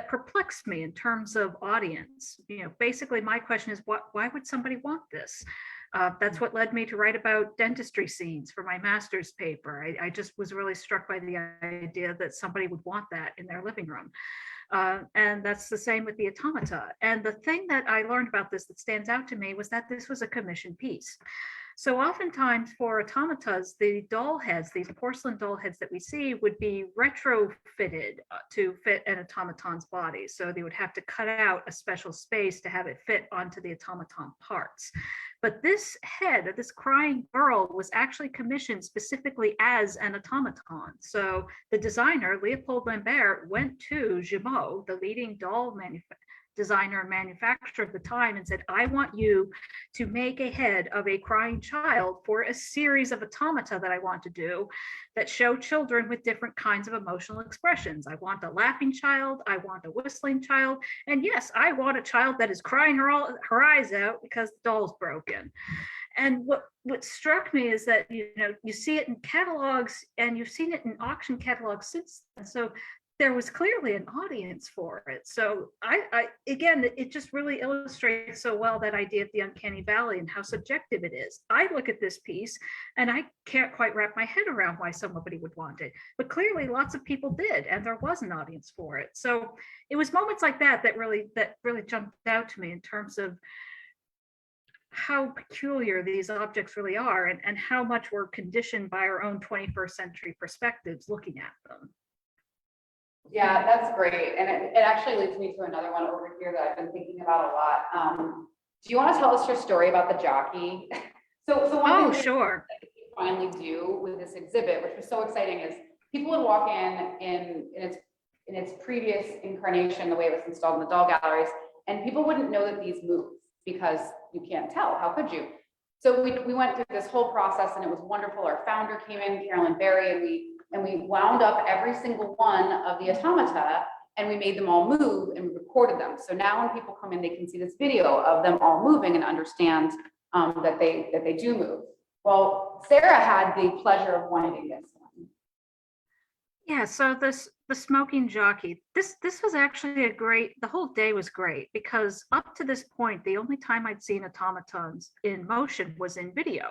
perplex me in terms of audience. You know, basically my question is, why would somebody want this? That's what led me to write about dentistry scenes for my master's paper. I just was really struck by the idea that somebody would want that in their living room. And that's the same with the automata. And the thing that I learned about this that stands out to me was that this was a commissioned piece. So oftentimes for automatas, the doll heads, these porcelain doll heads that we see, would be retrofitted to fit an automaton's body. So they would have to cut out a special space to have it fit onto the automaton parts. But this head, this crying girl, was actually commissioned specifically as an automaton. So the designer, Leopold Lambert, went to Gimeau, the leading doll designer and manufacturer of the time, and said, I want you to make a head of a crying child for a series of automata that I want to do that show children with different kinds of emotional expressions. I want a laughing child, I want a whistling child, and yes, I want a child that is crying her eyes out because the doll's broken. And what struck me is that, you know, you see it in catalogs, and you've seen it in auction catalogs since then. So there was clearly an audience for it. So I again, it just really illustrates so well that idea of the uncanny valley and how subjective it is. I look at this piece and I can't quite wrap my head around why somebody would want it, but clearly lots of people did, and there was an audience for it. So it was moments like that that really jumped out to me in terms of how peculiar these objects really are, and how much we're conditioned by our own 21st century perspectives looking at them. Yeah, that's great. And it actually leads me to another one over here that I've been thinking about a lot. Do you want to tell us your story about the jockey? So one thing Sure. that we finally do with this exhibit, which was so exciting, is people would walk in its previous incarnation, the way it was installed in the doll galleries, and people wouldn't know that these move because you can't tell. How could you? So we went through this whole process, and it was wonderful. Our founder came in, Carolyn Berry, and we wound up every single one of the automata, and we made them all move, and we recorded them. So now when people come in, they can see this video of them all moving and understand that they do move. Well, Sarah had the pleasure of winding this one. Yeah, so the smoking jockey, this was actually the whole day was great, because up to this point, the only time I'd seen automatons in motion was in video.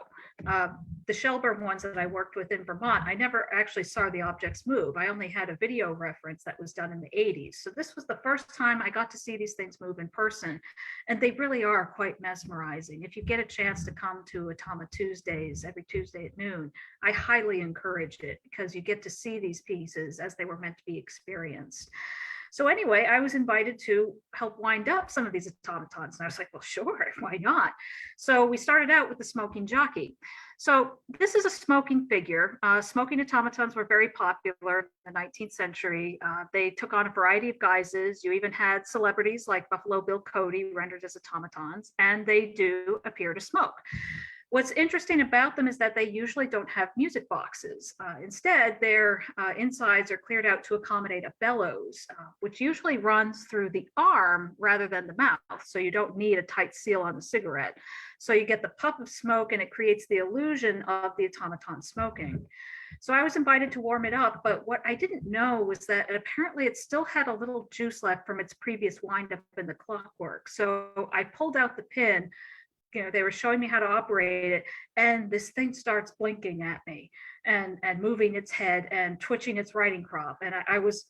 The Shelburne ones that I worked with in Vermont, I never actually saw the objects move. I only had a video reference that was done in the 80s. So this was the first time I got to see these things move in person. And they really are quite mesmerizing. If you get a chance to come to Automa Tuesdays every Tuesday at noon, I highly encourage it, because you get to see these pieces as they were meant to be experienced. So anyway, I was invited to help wind up some of these automatons, and I was like, well, sure, why not? So we started out with the smoking jockey. So this is a smoking figure. Smoking automatons were very popular in the 19th century. They took on a variety of guises. You even had celebrities like Buffalo Bill Cody rendered as automatons, and they do appear to smoke. What's interesting about them is that they usually don't have music boxes. Instead, their insides are cleared out to accommodate a bellows, which usually runs through the arm rather than the mouth. So you don't need a tight seal on the cigarette. So you get the puff of smoke, and it creates the illusion of the automaton smoking. So I was invited to warm it up, but what I didn't know was that apparently it still had a little juice left from its previous wind up in the clockwork. So I pulled out the pin, they were showing me how to operate it, and this thing starts blinking at me and moving its head and twitching its writing crop. And I was,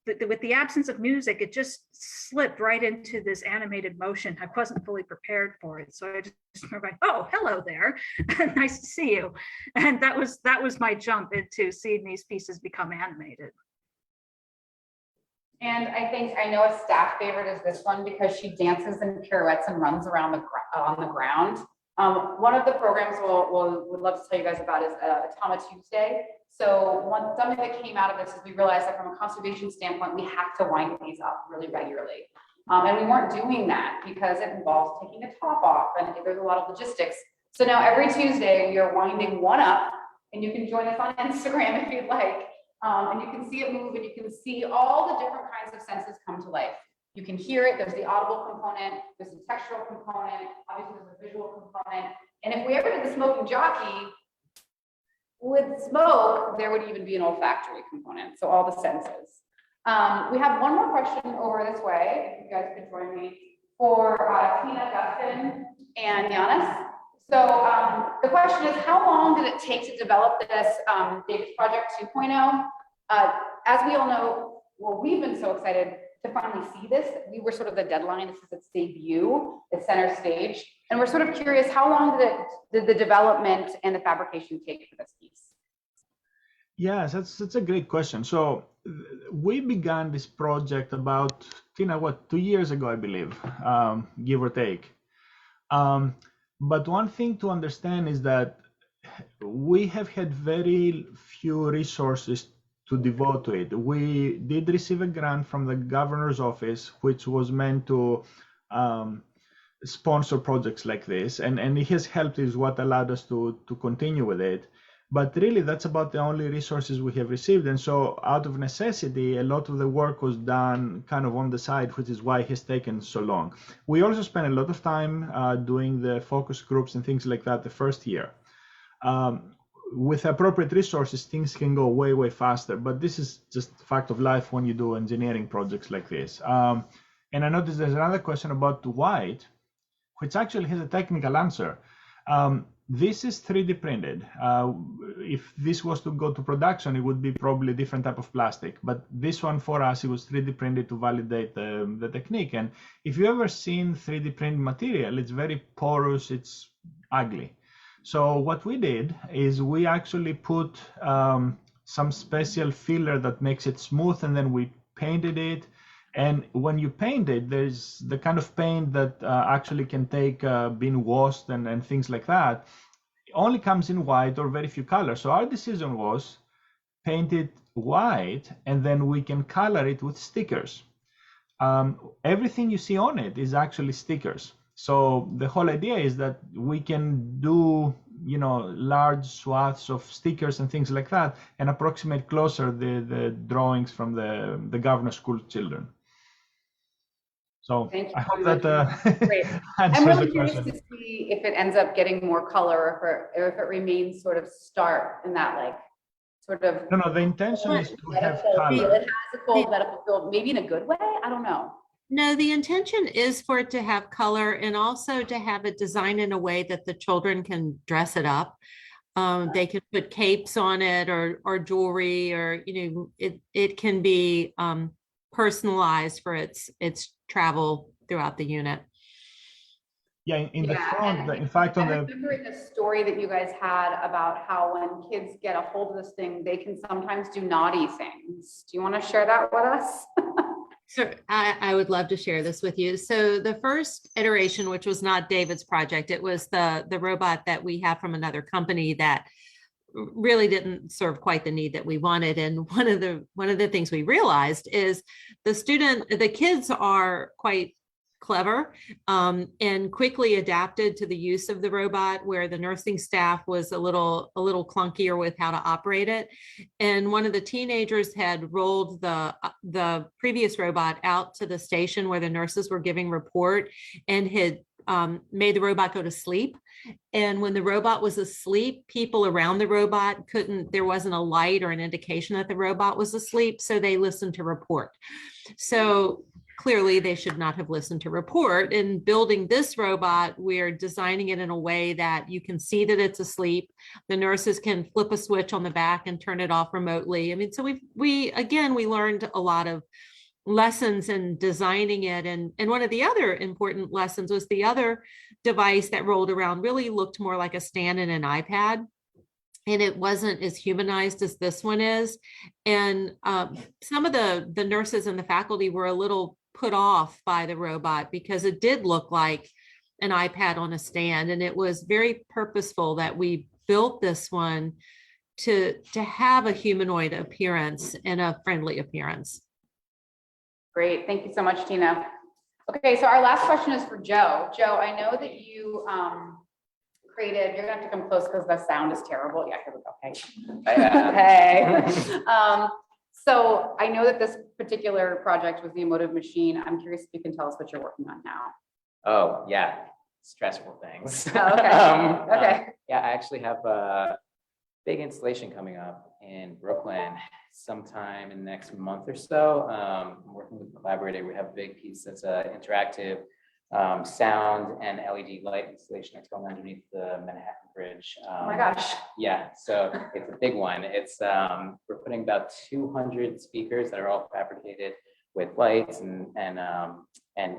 with the absence of music, it just slipped right into this animated motion. I wasn't fully prepared for it. So I just remember, like, oh, hello there. Nice to see you. And that was my jump into seeing these pieces become animated. And I know a staff favorite is this one because she dances and pirouettes and runs around on the ground. One of the programs would love to tell you guys about is Automata Tuesday. So something that came out of this is we realized that from a conservation standpoint, we have to wind these up really regularly. And we weren't doing that because it involves taking the top off and there's a lot of logistics. So now every Tuesday we are winding one up, and you can join us on Instagram if you'd like. And you can see it move, and you can see all the different kinds of senses come to life. You can hear it, there's the audible component, there's the textural component, obviously there's a visual component. And if we ever did the smoking jockey, with smoke, there would even be an olfactory component, so all the senses. We have one more question over this way, if you guys could join me, for Tina, Dustin, and Giannis. So the question is, how long did it take to develop this David's Project 2.0? As we all know, well, we've been so excited to finally see this. We were sort of the deadline. This is its debut, the center stage. And we're sort of curious, how long did the development and the fabrication take for this piece? Yes, that's a great question. So we began this project about, Tina, 2 years ago, I believe, give or take. But one thing to understand is that we have had very few resources to devote to it. We did receive a grant from the governor's office, which was meant to sponsor projects like this, and his help is what allowed us to continue with it. But really, that's about the only resources we have received. And so out of necessity, a lot of the work was done kind of on the side, which is why it has taken so long. We also spent a lot of time doing the focus groups and things like that the first year. With appropriate resources, things can go way, way faster. But this is just the fact of life when you do engineering projects like this. And I noticed there's another question about white, which actually has a technical answer. This is 3D printed. If this was to go to production, it would be probably a different type of plastic. But this one for us, it was 3D printed to validate the technique. And if you've ever seen 3D printed material, it's very porous, it's ugly. So what we did is we actually put some special filler that makes it smooth, and then we painted it. And when you paint it, there's the kind of paint that actually can take being washed and things like that. It only comes in white or very few colors. So our decision was paint it white, and then we can color it with stickers. Everything you see on it is actually stickers. So the whole idea is that we can do, large swaths of stickers and things like that, and approximate closer the drawings from the governor's school children. So I hope that I'm answers really the curious question. to see if it ends up getting more color, or if it remains sort of stark in that sort of. No, the intention is to have color. color. It has a cold medical feel, maybe in a good way. I don't know. No, the intention is for it to have color, and also to have it designed in a way that the children can dress it up. They can put capes on it or jewelry, or it can be personalized for its travel throughout the unit. Yeah, in the front, in fact, I remember in the story that you guys had about how when kids get a hold of this thing, they can sometimes do naughty things. Do you want to share that with us? So I would love to share this with you. So the first iteration, which was not David's project, it was the robot that we have from another company that really didn't serve quite the need that we wanted. And one of the things we realized is the kids are quite clever and quickly adapted to the use of the robot, where the nursing staff was a little clunkier with how to operate it. And one of the teenagers had rolled the previous robot out to the station where the nurses were giving report, and had made the robot go to sleep. And when the robot was asleep, people around the robot there wasn't a light or an indication that the robot was asleep, so they listened to report. So clearly they should not have listened to report. In building this robot, we're designing it in a way that you can see that it's asleep. The nurses can flip a switch on the back and turn it off remotely. I mean, so we learned a lot of lessons in designing it. And one of the other important lessons was the other device that rolled around really looked more like a stand and an iPad. And it wasn't as humanized as this one is. And some of the nurses and the faculty were a little put off by the robot because it did look like an iPad on a stand. And it was very purposeful that we built this one to have a humanoid appearance and a friendly appearance. Great, thank you so much, Tina. Okay, so our last question is for Joe. Joe, I know that you created, you're gonna have to come close because the sound is terrible. Yeah, here we go. Hey. So I know that this particular project was the emotive machine. I'm curious if you can tell us what you're working on now. Oh, yeah, stressful things. Oh, okay. Okay. Yeah, I actually have a big installation coming up in Brooklyn sometime in the next month or so. I'm working with a collaborator. We have a big piece that's interactive sound and LED light installation that's going underneath the Manhattan Bridge. Oh my gosh. Yeah, so it's a big one. It's we're putting about 200 speakers that are all fabricated with lights and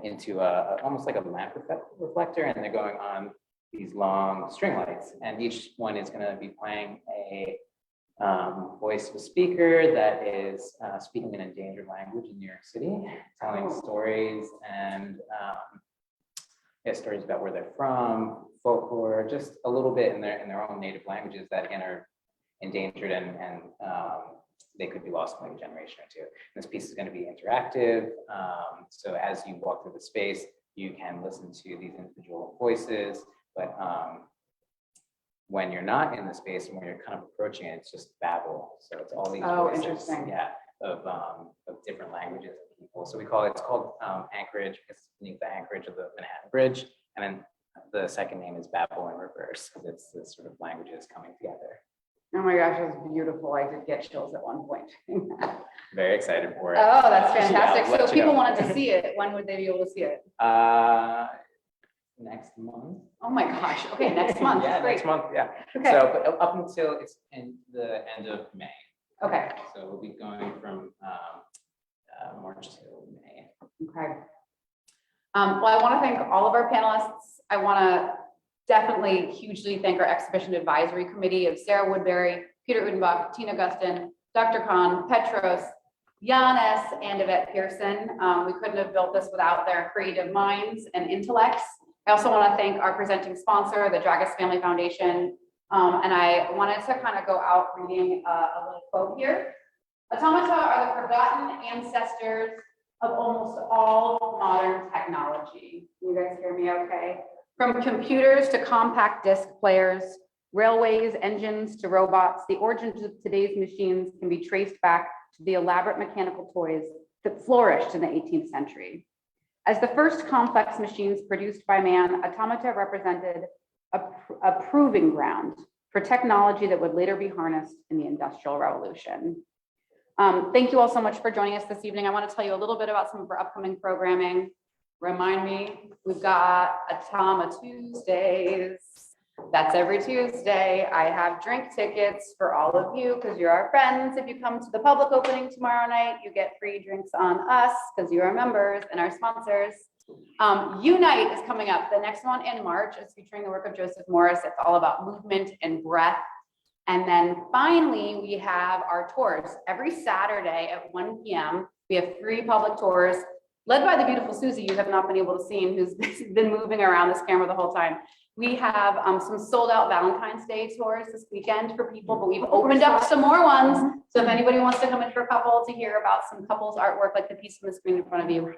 into almost like a lamp reflector, and they're going on these long string lights, and each one is going to be playing a voice of a speaker that is speaking an endangered language in New York City, telling stories and stories about where they're from, folklore, just a little bit in their own native languages that again are endangered and they could be lost in like a generation or two. This piece is going to be interactive, so as you walk through the space, you can listen to these individual voices, but when you're not in the space and when you're kind of approaching it, it's just babble. So it's all these voices, interesting. yeah, of different languages of people. So it's called Anchorage because it's beneath the anchorage of the Manhattan Bridge, and then the second name is Babble in reverse because it's this sort of languages coming together. Oh my gosh, it was beautiful. I did get chills at one point. Very excited for it. Oh, that's fantastic. Yeah, So if people wanted to see it, when would they be able to see it? Next month. Oh my gosh. Okay, next month. Yeah, Great. next month. Yeah. Okay. So, but up until it's in the end of May. Okay. So we'll be going from March to May. Okay. Well, I want to thank all of our panelists. I want to definitely hugely thank our exhibition advisory committee of Sarah Woodbury, Peter Udenbach, Tina Gustin, Dr. Khan, Petros, Giannis, and Yvette Pearson. We couldn't have built this without their creative minds and intellects. I also want to thank our presenting sponsor, the Dragas Family Foundation. And I wanted to kind of go out reading a little quote here. Automata are the forgotten ancestors of almost all modern technology. You guys hear me okay? From computers to compact disc players, railways, engines to robots, the origins of today's machines can be traced back to the elaborate mechanical toys that flourished in the 18th century. As the first complex machines produced by man, automata represented a proving ground for technology that would later be harnessed in the Industrial Revolution. Thank you all so much for joining us this evening. I want to tell you a little bit about some of our upcoming programming. Remind me, we've got Automa Tuesdays. That's every Tuesday. I have drink tickets for all of you because you're our friends. If you come to the public opening tomorrow night, you get free drinks on us because you're our members and our sponsors. Unite is coming up. The next one in March is featuring the work of Joseph Morris. It's all about movement and breath. And then finally, we have our tours. Every Saturday at 1 p.m., we have 3 public tours led by the beautiful Susie you have not been able to see and who's been moving around this camera the whole time. We have some sold out Valentine's Day tours this weekend for people, but we've opened up some more ones. So if anybody wants to come in for a couple to hear about some couples artwork like the piece on the screen in front of you,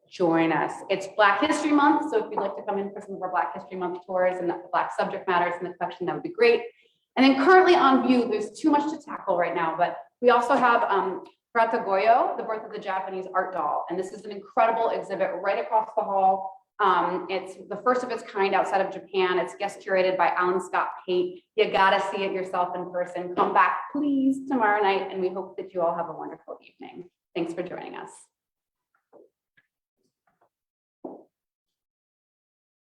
join us. It's Black History Month, so if you'd like to come in for some of our Black History Month tours and the Black subject matters in the collection, that would be great. And then currently on view, there's too much to tackle right now, but we also have Prata Goyo, the birth of the Japanese art doll. And this is an incredible exhibit right across the hall. It's the first of its kind outside of Japan. It's guest curated by Alan Scott Pate. You gotta see it yourself in person. Come back, please, tomorrow night, and we hope that you all have a wonderful evening. Thanks for joining us.